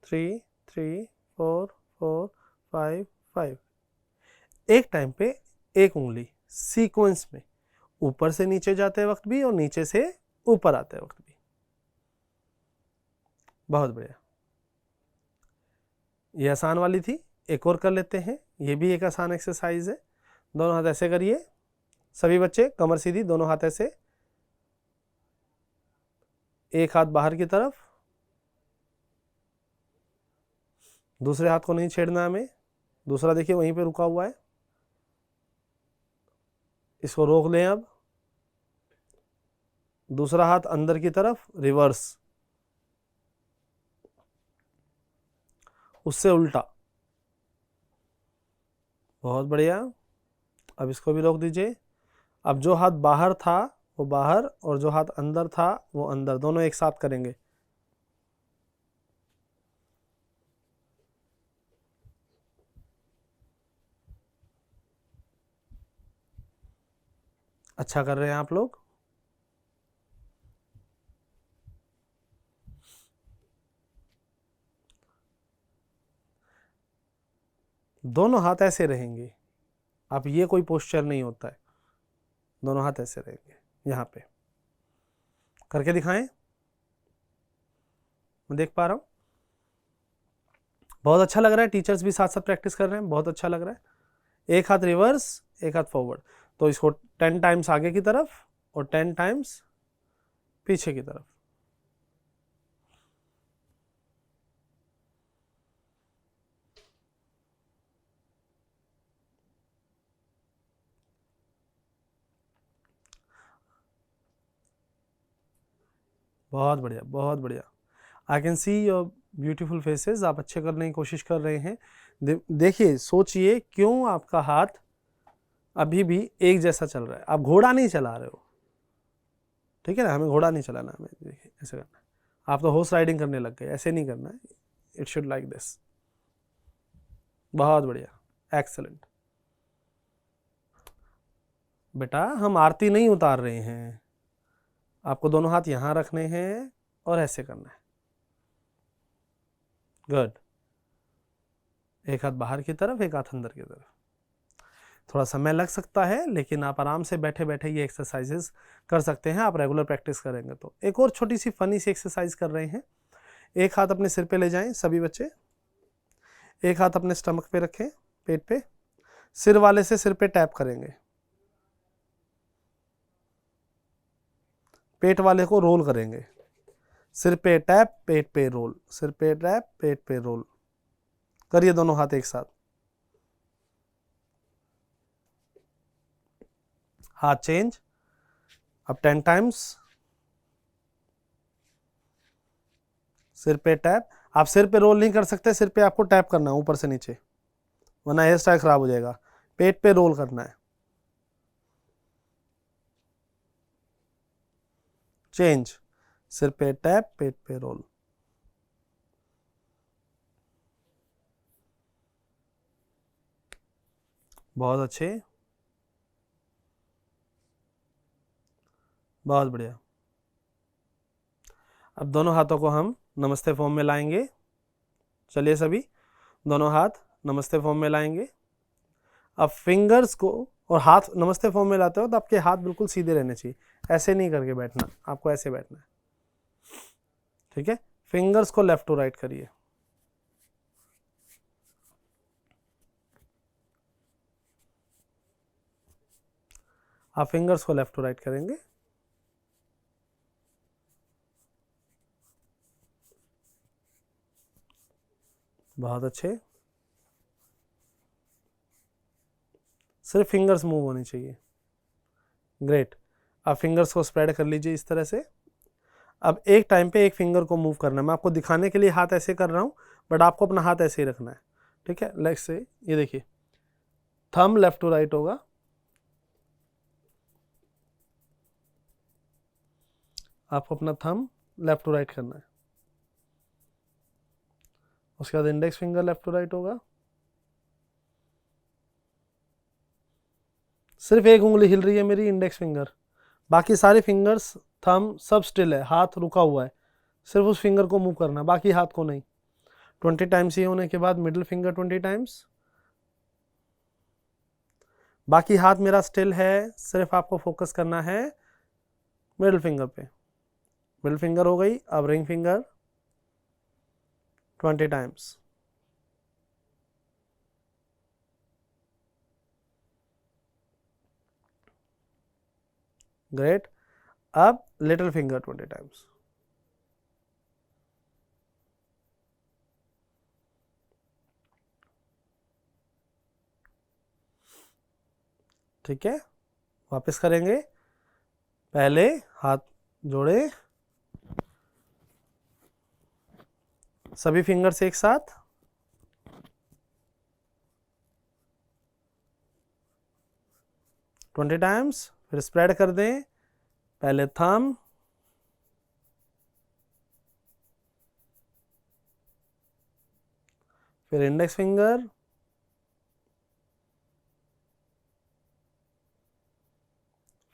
3 3 4 4 5 5। एक टाइम पे एक उंगली सीक्वेंस में, ऊपर से नीचे जाते वक्त भी और नीचे से ऊपर आते वक्त भी। बहुत बढ़िया, ये आसान वाली थी। एक और कर लेते हैं, ये भी एक आसान एक्सरसाइज है। दोनों हाथ ऐसे करिए, सभी बच्चे कमर सीधी, दोनों हाथ ऐसे, एक हाथ बाहर की तरफ, दूसरे हाथ को नहीं छेड़ना हमें। दूसरा देखिए वहीं पे रुका हुआ है, इसको रोक लें। अब दूसरा हाथ अंदर की तरफ, रिवर्स, उससे उल्टा। बहुत बढ़िया। अब इसको भी रोक दीजिए। अब जो हाथ बाहर था वो बाहर और जो हाथ अंदर था वो अंदर, दोनों एक साथ करेंगे। अच्छा कर रहे हैं आप लोग। दोनों हाथ ऐसे रहेंगे। अब ये कोई पोस्चर नहीं होता है, दोनों हाथ ऐसे रहेंगे यहाँ पे। करके दिखाएं, मैं देख पा रहा हूँ। बहुत अच्छा लग रहा है, टीचर्स भी साथ साथ प्रैक्टिस कर रहे हैं, बहुत अच्छा लग रहा है। एक हाथ रिवर्स, एक हाथ फॉरवर्ड, तो इसको 10 टाइम्स आगे की तरफ और 10 टाइम्स पीछे की तरफ। बहुत बढ़िया, बहुत बढ़िया। I can see your beautiful faces. आप अच्छे करने की कोशिश कर रहे हैं। देखिए, सोचिए क्यों आपका हाथ अभी भी एक जैसा चल रहा है। आप घोड़ा नहीं चला रहे हो, ठीक है ना। हमें घोड़ा नहीं चलाना, हमें देखिए ऐसे करना है। आप तो हॉर्स राइडिंग करने लग गए, ऐसे नहीं करना है। It should like this. बहुत बढ़िया, एक्सेलेंट। बेटा हम आरती नहीं उतार रहे हैं, आपको दोनों हाथ यहां रखने हैं और ऐसे करना है। गुड। एक हाथ बाहर की तरफ, एक हाथ अंदर की तरफ। थोड़ा समय लग सकता है, लेकिन आप आराम से बैठे बैठे ये एक्सरसाइजेस कर सकते हैं। आप रेगुलर प्रैक्टिस करेंगे तो। एक और छोटी सी फनी सी एक्सरसाइज कर रहे हैं। एक हाथ अपने सिर पे ले जाएं सभी बच्चे, एक हाथ अपने स्टमक पे रखें, पेट पे। सिर वाले से सिर पे टैप करेंगे, पेट वाले को रोल करेंगे, सिर पे टैप, पेट पे रोल, सिर पे टैप, पेट पे रोल। करिए दोनों हाथ एक साथ, हाथ चेंज। अब 10 टाइम्स, सिर पे टैप। आप सिर पे रोल नहीं कर सकते, सिर पे आपको टैप करना है ऊपर से नीचे, वरना हेयर स्टाइल खराब हो जाएगा। पेट पे रोल करना है, चेंज, सिर पे टैप, पेट पे रोल। बहुत अच्छे, बहुत बढ़िया। अब दोनों हाथों को हम नमस्ते फॉर्म में लाएंगे। चलिए सभी, दोनों हाथ नमस्ते फॉर्म में लाएंगे। अब फिंगर्स को, और हाथ नमस्ते फॉर्म में लाते हो तो आपके हाथ बिल्कुल सीधे रहने चाहिए, ऐसे नहीं करके बैठना, आपको ऐसे बैठना है, ठीक है। फिंगर्स को लेफ्ट टू राइट करिए, आप फिंगर्स को लेफ्ट टू राइट करेंगे। बहुत अच्छे, सिर्फ फिंगर्स मूव होनी चाहिए, ग्रेट। आप फिंगर्स को स्प्रेड कर लीजिए इस तरह से। अब एक टाइम पे एक फिंगर को मूव करना है, मैं आपको दिखाने के लिए हाथ ऐसे कर रहा हूँ, बट आपको अपना हाथ ऐसे ही रखना है, ठीक है। लेग से ये देखिए, थंब लेफ्ट टू राइट होगा, आपको अपना थंब लेफ्ट टू राइट करना है। उसके बाद index finger left to right होगा, सिर्फ एक उंगली हिल रही है मेरी, इंडेक्स फिंगर, बाकी सारे फिंगर्स, थंब सब स्टिल है, हाथ रुका हुआ है, सिर्फ उस फिंगर को मूव करना है, बाकी हाथ को नहीं। 20 टाइम्स ये होने के बाद मिडिल फिंगर 20 टाइम्स, बाकी हाथ मेरा स्टिल है, सिर्फ आपको फोकस करना है मिडिल फिंगर पे। मिडिल फिंगर हो गई, अब रिंग फिंगर 20 टाइम्स, ग्रेट। अब लिटिल फिंगर 20 टाइम्स, ठीक है। वापस करेंगे, पहले हाथ जोड़े, सभी फिंगर्स एक साथ, ट्वेंटी टाइम्स, फिर स्प्रेड कर दें, पहले थंब, फिर इंडेक्स फिंगर,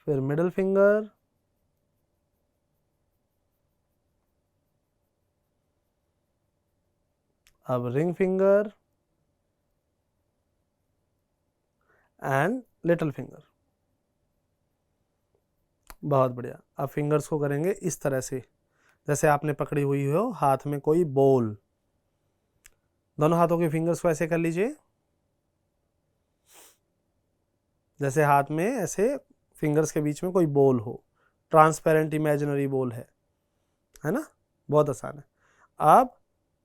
फिर मिडिल फिंगर, अब ring finger and little finger. बहुत बढ़िया। अब फिंगर्स को करेंगे इस तरह से, जैसे आपने पकड़ी हुई हो हाथ में कोई बॉल। दोनों हाथों के फिंगर्स को ऐसे कर लीजिए, जैसे हाथ में ऐसे फिंगर्स के बीच में कोई बॉल हो, ट्रांसपेरेंट इमेजिनरी बॉल है ना, बहुत आसान है। अब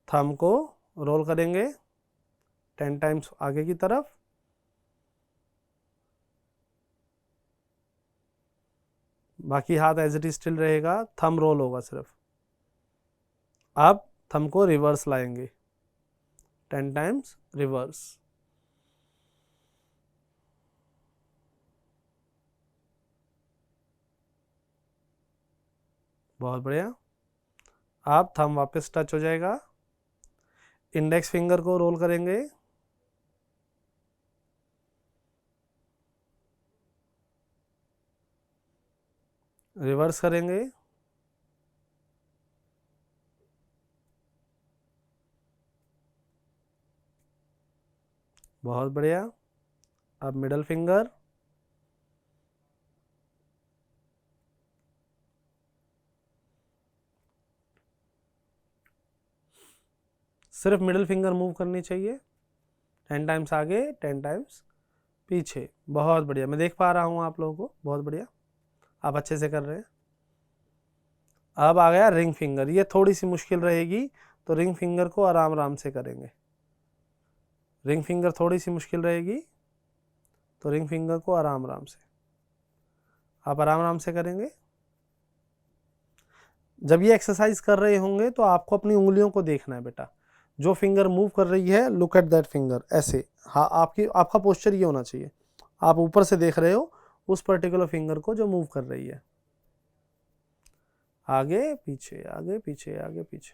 थंब को रोल करेंगे 10 टाइम्स आगे की तरफ, बाकी हाथ एज इट इज स्टिल रहेगा, थंब रोल होगा सिर्फ। अब थंब को रिवर्स लाएंगे 10 टाइम्स रिवर्स, बहुत बढ़िया। अब थंब वापस टच हो जाएगा, इंडेक्स फिंगर को रोल करेंगे, रिवर्स करेंगे, बहुत बढ़िया। अब मिडल फिंगर, सिर्फ मिडिल फिंगर मूव करनी चाहिए, 10 टाइम्स आगे 10 टाइम्स पीछे, बहुत बढ़िया, मैं देख पा रहा हूँ आप लोगों को, बहुत बढ़िया, आप अच्छे से कर रहे हैं। अब आ गया रिंग फिंगर, ये थोड़ी सी मुश्किल रहेगी, तो रिंग फिंगर को आराम आराम से करेंगे। रिंग फिंगर थोड़ी सी मुश्किल रहेगी, तो रिंग फिंगर को आराम आराम से आप आराम आराम से करेंगे। जब ये एक्सरसाइज कर रहे होंगे तो आपको अपनी उंगलियों को देखना है बेटा, जो फिंगर मूव कर रही है लुक एट दैट फिंगर, ऐसे। हाँ, आपका पोस्चर ये होना चाहिए, आप ऊपर से देख रहे हो उस पर्टिकुलर फिंगर को जो मूव कर रही है, आगे पीछे आगे पीछे आगे पीछे।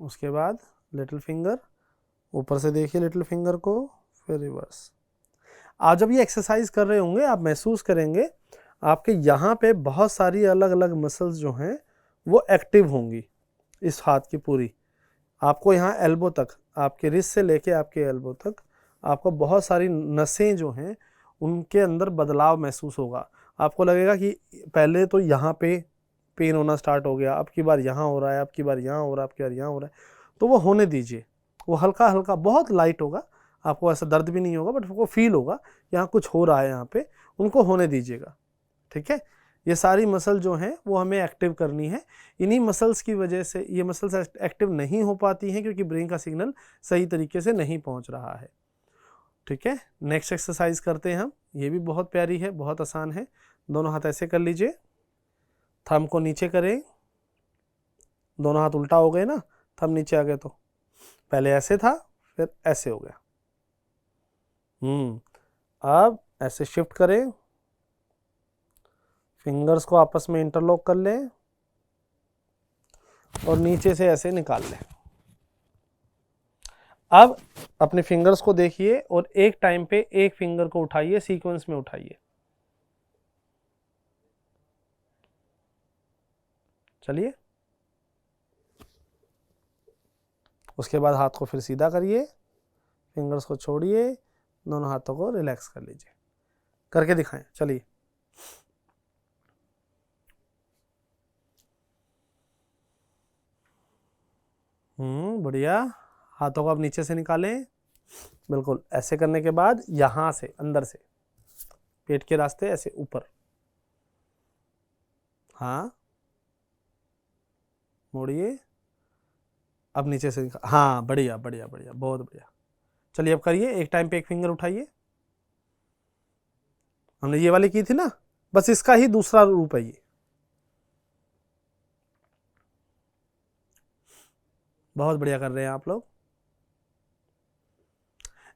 उसके बाद लिटिल फिंगर, ऊपर से देखिए लिटिल फिंगर को, फिर रिवर्स। आप जब ये एक्सरसाइज कर रहे होंगे आप महसूस करेंगे आपके यहाँ पे बहुत सारी अलग अलग मसल्स जो हैं वो एक्टिव होंगी इस हाथ की पूरी। आपको यहाँ एल्बो तक, आपके रिस्ट से लेके आपके एल्बो तक आपको बहुत सारी नसें जो हैं उनके अंदर बदलाव महसूस होगा। आपको लगेगा कि पहले तो यहाँ पे पेन होना स्टार्ट हो गया, अब की बार यहाँ हो रहा है, अब की बार यहाँ हो रहा है, अब की बार यहाँ हो रहा है। तो वो होने दीजिए, वो हल्का हल्का बहुत लाइट होगा, आपको ऐसा दर्द भी नहीं होगा, बट वो फील होगा यहाँ कुछ हो रहा है, यहाँ पे उनको होने दीजिएगा। ठीक है, ये सारी मसल जो हैं वो हमें एक्टिव करनी है। इन्हीं मसल्स की वजह से ये मसल्स एक्टिव नहीं हो पाती हैं क्योंकि ब्रेन का सिग्नल सही तरीके से नहीं पहुंच रहा है। ठीक है, नेक्स्ट एक्सरसाइज करते हैं हम, ये भी बहुत प्यारी है, बहुत आसान है। दोनों हाथ ऐसे कर लीजिए, थंब को नीचे करें, दोनों हाथ उल्टा हो गए ना, थंब नीचे आ गए, तो पहले ऐसे था फिर ऐसे हो गया। अब ऐसे शिफ्ट करें, फिंगर्स को आपस में इंटरलॉक कर लें और नीचे से ऐसे निकाल लें। अब अपने फिंगर्स को देखिए और एक टाइम पे एक फिंगर को उठाइए, सीक्वेंस में उठाइए। चलिए, उसके बाद हाथ को फिर सीधा करिए, फिंगर्स को छोड़िए, दोनों हाथों को रिलैक्स कर लीजिए। करके दिखाएं, चलिए। बढ़िया, हाथों को आप नीचे से निकालें, बिल्कुल ऐसे करने के बाद यहां से अंदर से पेट के रास्ते ऐसे ऊपर, हाँ मोड़िए, अब नीचे से हाँ, बढ़िया बढ़िया बढ़िया, बहुत बढ़िया। चलिए अब करिए, एक टाइम पे एक फिंगर उठाइए। हमने ये वाली की थी ना, बस इसका ही दूसरा रूप है ये। बहुत बढ़िया कर रहे हैं आप लोग।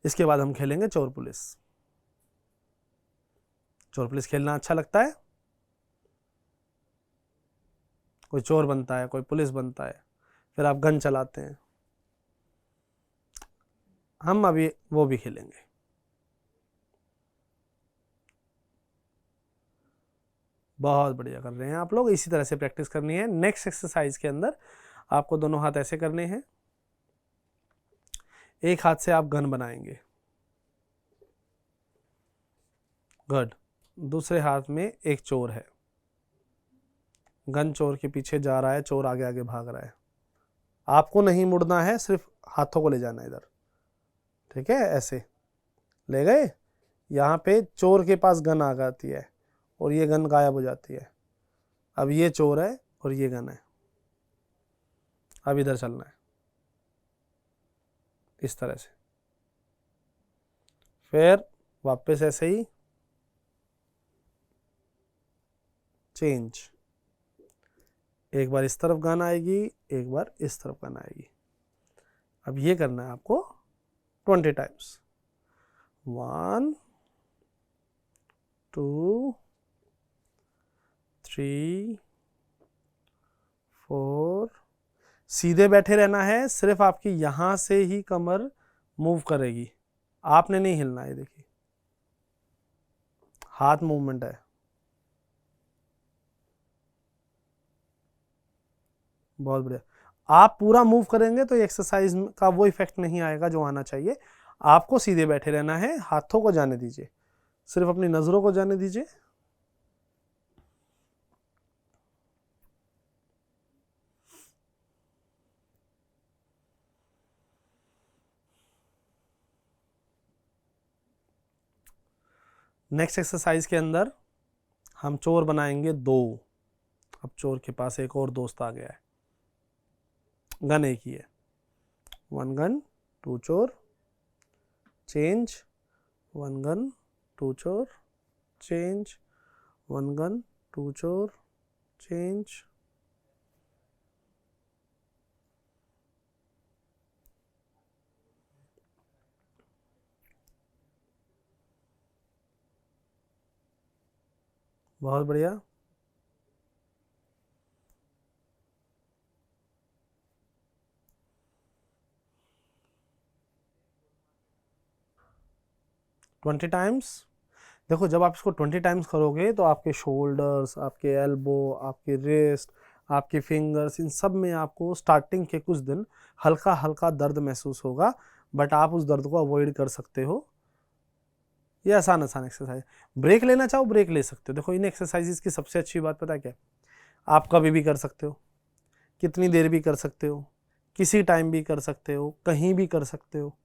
इसके बाद हम खेलेंगे चोर पुलिस। चोर पुलिस खेलना अच्छा लगता है? कोई चोर बनता है, कोई पुलिस बनता है, फिर आप गन चलाते हैं। हम अभी वो भी खेलेंगे। बहुत बढ़िया कर रहे हैं आप लोग, इसी तरह से प्रैक्टिस करनी है। नेक्स्ट एक्सरसाइज के अंदर आपको दोनों हाथ ऐसे करने हैं, एक हाथ से आप गन बनाएंगे, गुड। दूसरे हाथ में एक चोर है, गन चोर के पीछे जा रहा है, चोर आगे आगे भाग रहा है। आपको नहीं मुड़ना है, सिर्फ हाथों को ले जाना है इधर। ठीक है, ऐसे ले गए, यहाँ पे चोर के पास गन आ जाती है और ये गन गायब हो जाती है। अब ये चोर है और ये गन है, अब इधर चलना है इस तरह से, फिर वापस ऐसे ही चेंज, एक बार इस तरफ गन आएगी, एक बार इस तरफ गन आएगी। अब ये करना है आपको 20 टाइम्स, 1 2 3 4। सीधे बैठे रहना है, सिर्फ आपकी यहां से ही कमर मूव करेगी, आपने नहीं हिलना है। देखिए हाथ मूवमेंट है, बहुत बढ़िया। आप पूरा मूव करेंगे तो एक्सरसाइज का वो इफेक्ट नहीं आएगा जो आना चाहिए। आपको सीधे बैठे रहना है, हाथों को जाने दीजिए, सिर्फ अपनी नजरों को जाने दीजिए। नेक्स्ट एक्सरसाइज के अंदर हम चोर बनाएंगे 2। अब चोर के पास एक और दोस्त आ गया है, गन एक ही है, 1 गन 2 चोर, चेंज 1 गन 2 चोर, चेंज 1 गन 2 चोर, चेंज। बहुत बढ़िया। Twenty times. देखो जब आप इसको 20 टाइम्स करोगे तो आपके शोल्डर्स, आपके एल्बो, आपके रिस्ट, आपके फिंगर्स, इन सब में आपको स्टार्टिंग के कुछ दिन हल्का हल्का दर्द महसूस होगा, बट आप उस दर्द को अवॉइड कर सकते हो। ये आसान आसान एक्सरसाइज। ब्रेक लेना चाहो ब्रेक ले सकते हो। देखो इन एक्सरसाइजेस की सबसे अच्छी बात पता है क्या, आप कभी भी कर सकते हो, कितनी देर भी कर सकते हो, किसी टाइम भी कर सकते हो, कहीं भी कर सकते हो,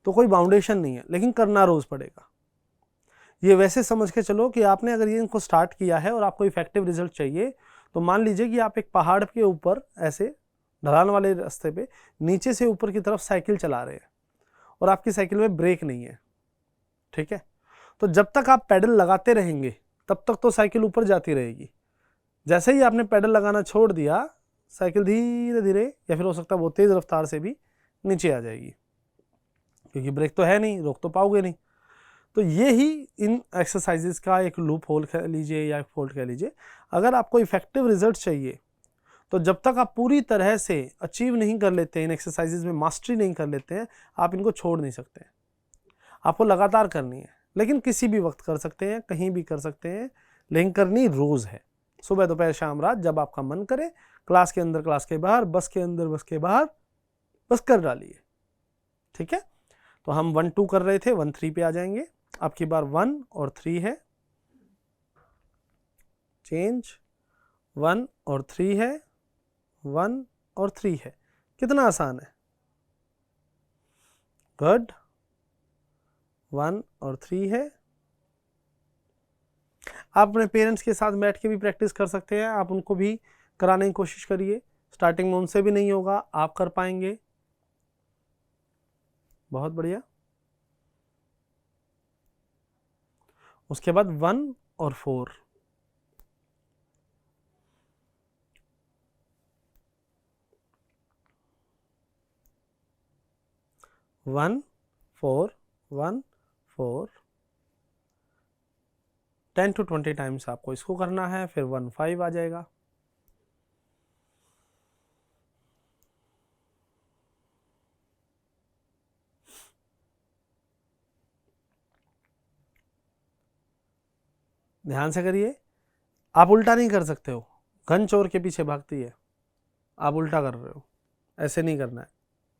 तो कोई बाउंडेशन नहीं है, लेकिन करना रोज पड़ेगा। ये वैसे समझ के चलो कि आपने अगर ये इनको स्टार्ट किया है और आपको इफेक्टिव रिजल्ट चाहिए, तो मान लीजिए कि आप एक पहाड़ के ऊपर ऐसे ढलान वाले रास्ते पे नीचे से ऊपर की तरफ साइकिल चला रहे हैं और आपकी साइकिल में ब्रेक नहीं है, ठीक है। तो जब तक आप पैडल लगाते रहेंगे तब तक तो साइकिल ऊपर जाती रहेगी। जैसे ही आपने पैडल लगाना छोड़ दिया, साइकिल धीरे धीरे या फिर हो सकता है बहुत तेज रफ्तार से भी नीचे आ जाएगी, क्योंकि ब्रेक तो है नहीं, रोक तो पाओगे नहीं। तो ये ही इन एक्सरसाइजेस का एक लूप होल कह लीजिए या एक फॉल्ट कह लीजिए। अगर आपको इफेक्टिव रिजल्ट चाहिए तो जब तक आप पूरी तरह से अचीव नहीं कर लेते, इन एक्सरसाइजेस में मास्टरी नहीं कर लेते हैं, आप इनको छोड़ नहीं सकते। आपको लगातार करनी है, लेकिन किसी भी वक्त कर सकते हैं, कहीं भी कर सकते हैं, लेकिन करनी रोज है, सुबह दोपहर शाम रात, जब आपका मन करे। क्लास के अंदर, क्लास के बाहर, बस के अंदर, बस के बाहर, बस कर डालिए, ठीक है। तो हम 1 2 कर रहे थे, 1 3 पे आ जाएंगे। अब की बार 1 और 3 है, चेंज 1 और 3 है, 1 और 3 है। कितना आसान है, गुड। 1 और 3 है। आप अपने पेरेंट्स के साथ बैठ के भी प्रैक्टिस कर सकते हैं, आप उनको भी कराने की कोशिश करिए। स्टार्टिंग में उनसे भी नहीं होगा, आप कर पाएंगे। बहुत बढ़िया। उसके बाद 1 और 4, 1 4 1 4, 10 to 20 टाइम्स आपको इसको करना है, फिर 1 5 आ जाएगा। ध्यान से करिए, आप उल्टा नहीं कर सकते हो, गन चोर के पीछे भागती है, आप उल्टा कर रहे हो। ऐसे नहीं करना है,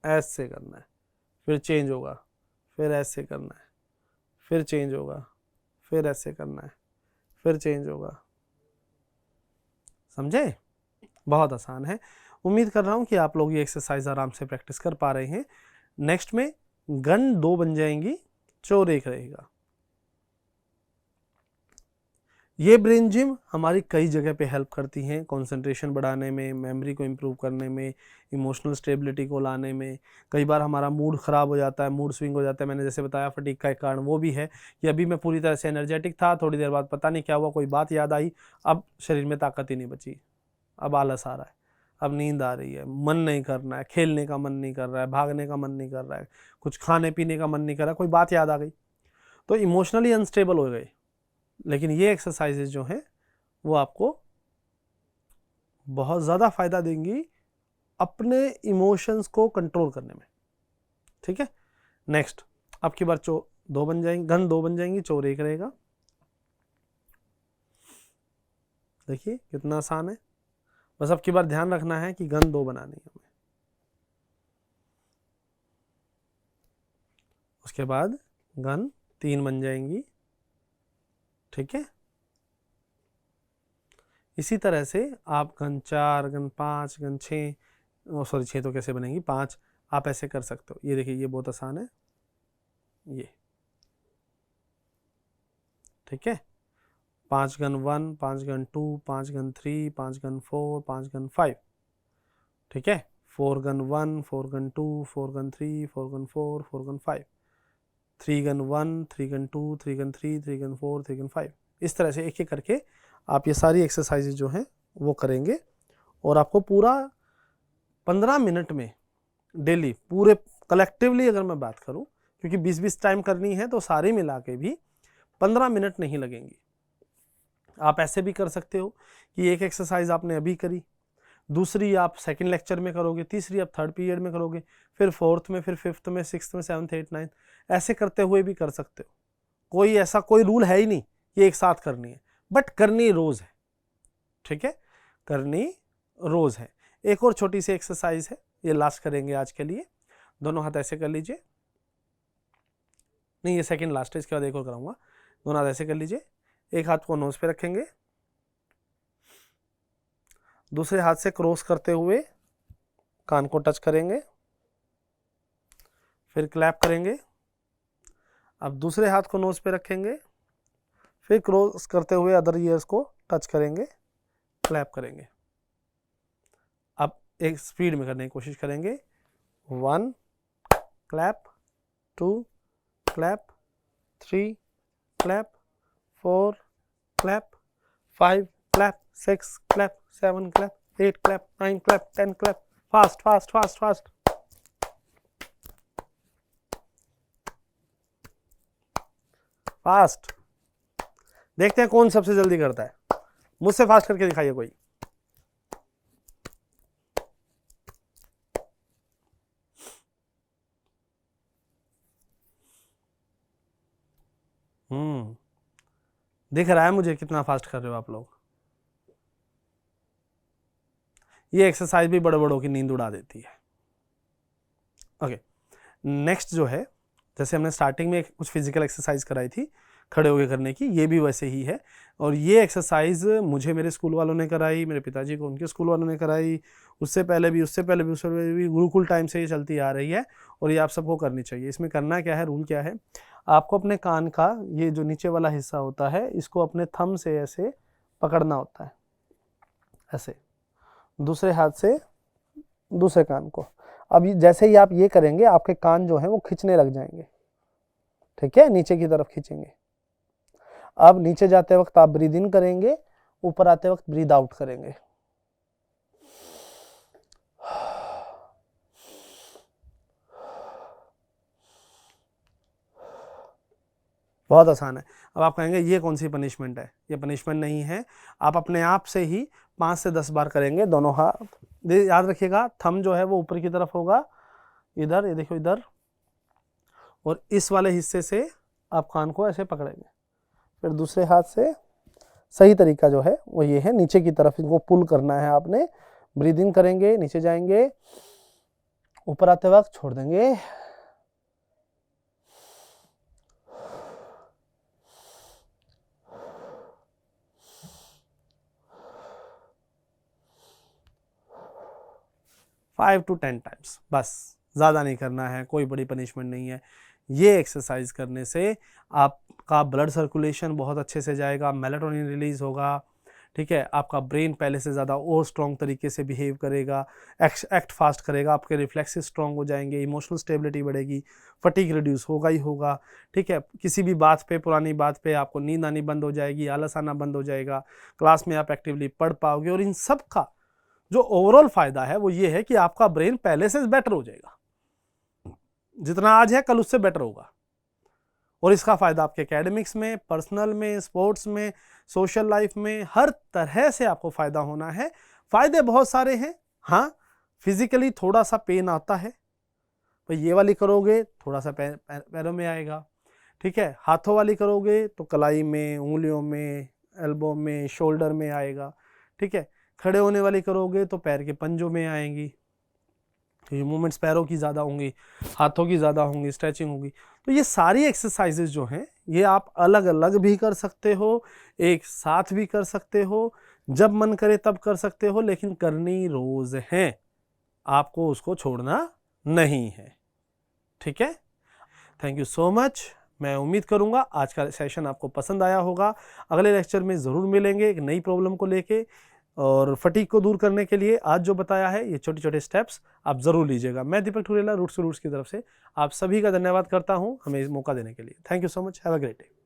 ऐसे करना है, फिर चेंज होगा, फिर ऐसे करना है, फिर चेंज होगा, फिर ऐसे करना है, फिर चेंज होगा। समझे? बहुत आसान है। उम्मीद कर रहा हूँ कि आप लोग ये एक्सरसाइज आराम से प्रैक्टिस कर पा रहे हैं। नेक्स्ट में गन 2 बन जाएंगी, चोर 1 रहेगा। ये ब्रेन जिम हमारी कई जगह पे हेल्प करती हैं, कंसंट्रेशन बढ़ाने में, मेमोरी को इम्प्रूव करने में, इमोशनल स्टेबिलिटी को लाने में। कई बार हमारा मूड ख़राब हो जाता है, मूड स्विंग हो जाता है, मैंने जैसे बताया फटीग का एक कारण वो भी है कि अभी मैं पूरी तरह से एनर्जेटिक था, थोड़ी देर बाद पता नहीं क्या हुआ, कोई बात याद आई, अब शरीर में ताकत ही नहीं बची, अब आलस आ रहा है, अब नींद आ रही है, मन नहीं करना है, खेलने का मन नहीं कर रहा है, भागने का मन नहीं कर रहा है, कुछ खाने पीने का मन नहीं कर रहा है, कोई बात याद आ गई, तो इमोशनली अनस्टेबल हो गए। लेकिन ये एक्सरसाइजेज जो हैं वो आपको बहुत ज़्यादा फायदा देंगी अपने इमोशंस को कंट्रोल करने में, ठीक है। नेक्स्ट, अब की बार 2 बन जाएंगी, गन 2 बन जाएंगी, चोर 1 रहेगा। देखिए कितना आसान है। बस अब की बार ध्यान रखना है कि गन 2 बनानी है हमें। उसके बाद गन 3 बन जाएंगी, ठीक है। इसी तरह से आप गन 4, गन 5, गन 6, सॉरी 6 तो कैसे बनेंगी, 5 आप ऐसे कर सकते हो। ये देखिए ये बहुत आसान है। ये ठीक है, 5 gun 1, 5 gun 2, 5 gun 3, 5 gun 4, 5 gun 5, ठीक है, 4 gun 1, 4 gun 2, 4 gun 3, 4 gun 4, 4 gun 5, 3 gun 1, 3 gun 2, 3 gun 3, 3 gun 4, 3 gun 5। इस तरह से एक एक करके आप ये सारी एक्सरसाइजेज जो हैं वो करेंगे और आपको पूरा 15 मिनट में डेली पूरे कलेक्टिवली अगर मैं बात करूं, क्योंकि 20-20 टाइम करनी है तो सारी मिला के भी 15 मिनट नहीं लगेंगी। आप ऐसे भी कर सकते हो कि एक एक्सरसाइज आपने अभी करी, दूसरी आप सेकंड लेक्चर में करोगे, तीसरी आप थर्ड पीरियड में करोगे, फिर फोर्थ में, फिर फिफ्थ में, सिक्स्थ में, सेवन्थ, एट्थ, नाइन्थ, ऐसे करते हुए भी कर सकते हो। कोई ऐसा कोई रूल है ही नहीं कि एक साथ करनी है, बट करनी रोज है, ठीक है, करनी रोज है। एक और छोटी सी एक्सरसाइज है, ये लास्ट करेंगे आज के लिए। दोनों हाथ ऐसे कर लीजिए, नहीं ये सेकंड लास्ट है, इसके बाद एक और कराऊंगा। दोनों हाथ ऐसे कर लीजिए, एक हाथ को नोज पे रखेंगे, दूसरे हाथ से क्रॉस करते हुए कान को टच करेंगे, फिर क्लैप करेंगे। अब दूसरे हाथ को नोज पे रखेंगे, फिर क्रॉस करते हुए अदर ईयर्स को टच करेंगे, क्लैप करेंगे। अब एक स्पीड में करने की कोशिश करेंगे। 1 clap, 2 clap, 3 clap, 4 clap, 5 clap, 6 clap, 7 clap, 8 clap, 9 clap, 10 clap. Fast fast fast fast. Fast. देखते हैं कौन सबसे जल्दी करता है। मुझसे फास्ट करके दिखाइए कोई। दिख रहा है मुझे कितना फास्ट कर रहे हो आप लोग। ये एक्सरसाइज भी बड़े बड़ों की नींद उड़ा देती है। ओके, नेक्स्ट जो है, जैसे हमने स्टार्टिंग में कुछ फिजिकल एक्सरसाइज कराई थी खड़े होकर करने की, ये भी वैसे ही है। और ये एक्सरसाइज मुझे मेरे स्कूल वालों ने कराई, मेरे पिताजी को उनके स्कूल वालों ने कराई, उससे पहले भी गुरुकुल टाइम से ये चलती आ रही है और ये आप सबको करनी चाहिए। इसमें करना क्या है, रूल क्या है, आपको अपने कान का ये जो नीचे वाला हिस्सा होता है इसको अपने थंब से ऐसे पकड़ना होता है, ऐसे, दूसरे हाथ से दूसरे कान को। अब जैसे ही आप ये करेंगे आपके कान जो है वो खींचने लग जाएंगे, ठीक है, नीचे की तरफ खींचेंगे। अब नीचे जाते वक्त आप ब्रीद इन करेंगे, ऊपर आते वक्त ब्रीद आउट करेंगे। बहुत आसान है। अब आप कहेंगे ये कौन सी पनिशमेंट है, ये पनिशमेंट नहीं है, आप अपने आप से ही 5 से 10 बार करेंगे। दोनों हाथ याद रखिएगा, थंब जो है वो ऊपर की तरफ होगा, इधर, ये देखो इधर, और इस वाले हिस्से से आप कान को ऐसे पकड़ेंगे। फिर दूसरे हाथ से सही तरीका जो है वो ये है, नीचे की तरफ इनको पुल करना है आपने। ब्रीद इन करेंगे, नीचे जाएंगे, ऊपर आते वक्त छोड़ देंगे। फाइव टू 10 टाइम्स, बस, ज़्यादा नहीं करना है, कोई बड़ी पनिशमेंट नहीं है। ये एक्सरसाइज करने से आपका ब्लड सर्कुलेशन बहुत अच्छे से जाएगा, मेलाटोनिन रिलीज होगा, ठीक है, आपका ब्रेन पहले से ज़्यादा और स्ट्रॉन्ग तरीके से बिहेव करेगा, एक्ट फास्ट करेगा, आपके रिफ्लेक्सेस स्ट्रॉन्ग हो जाएंगे, इमोशनल स्टेबिलिटी बढ़ेगी, फटीग रिड्यूस होगा ही होगा, ठीक है, किसी भी बात पे, पुरानी बात पे आपको नींद आनी बंद हो जाएगी, आलस आना बंद हो जाएगा, क्लास में आप एक्टिवली पढ़ पाओगे। और इन सब का जो ओवरऑल फायदा है वो ये है कि आपका ब्रेन पहले से बेटर हो जाएगा, जितना आज है कल उससे बेटर होगा। और इसका फायदा आपके एकेडमिक्स में, पर्सनल में, स्पोर्ट्स में, सोशल लाइफ में, हर तरह से आपको फायदा होना है। फायदे बहुत सारे हैं। हाँ, फिजिकली थोड़ा सा पेन आता है, तो ये वाली करोगे थोड़ा सा पैरों में आएगा, ठीक है, हाथों वाली करोगे तो कलाई में, उंगलियों में, एल्बो में, शोल्डर में आएगा, ठीक है, खड़े होने वाली करोगे तो पैर के पंजों में आएंगी, ये मूवमेंट्स पैरों की ज़्यादा होंगी, हाथों की ज़्यादा होंगी, स्ट्रेचिंग होगी। तो ये सारी एक्सरसाइजेज जो हैं ये आप अलग अलग भी कर सकते हो, एक साथ भी कर सकते हो, जब मन करे तब कर सकते हो, लेकिन करनी रोज है, आपको उसको छोड़ना नहीं है, ठीक है। Thank you so much. मैं उम्मीद करूंगा आज का सेशन आपको पसंद आया होगा। अगले लेक्चर में ज़रूर मिलेंगे एक नई प्रॉब्लम को लेके, और फटीग को दूर करने के लिए आज जो बताया है ये छोटे छोटे स्टेप्स आप ज़रूर लीजिएगा। मैं दीपक ठुरेला रूट्स टू रूट्स की तरफ से आप सभी का धन्यवाद करता हूँ हमें मौका देने के लिए। Thank you so much, have a great day.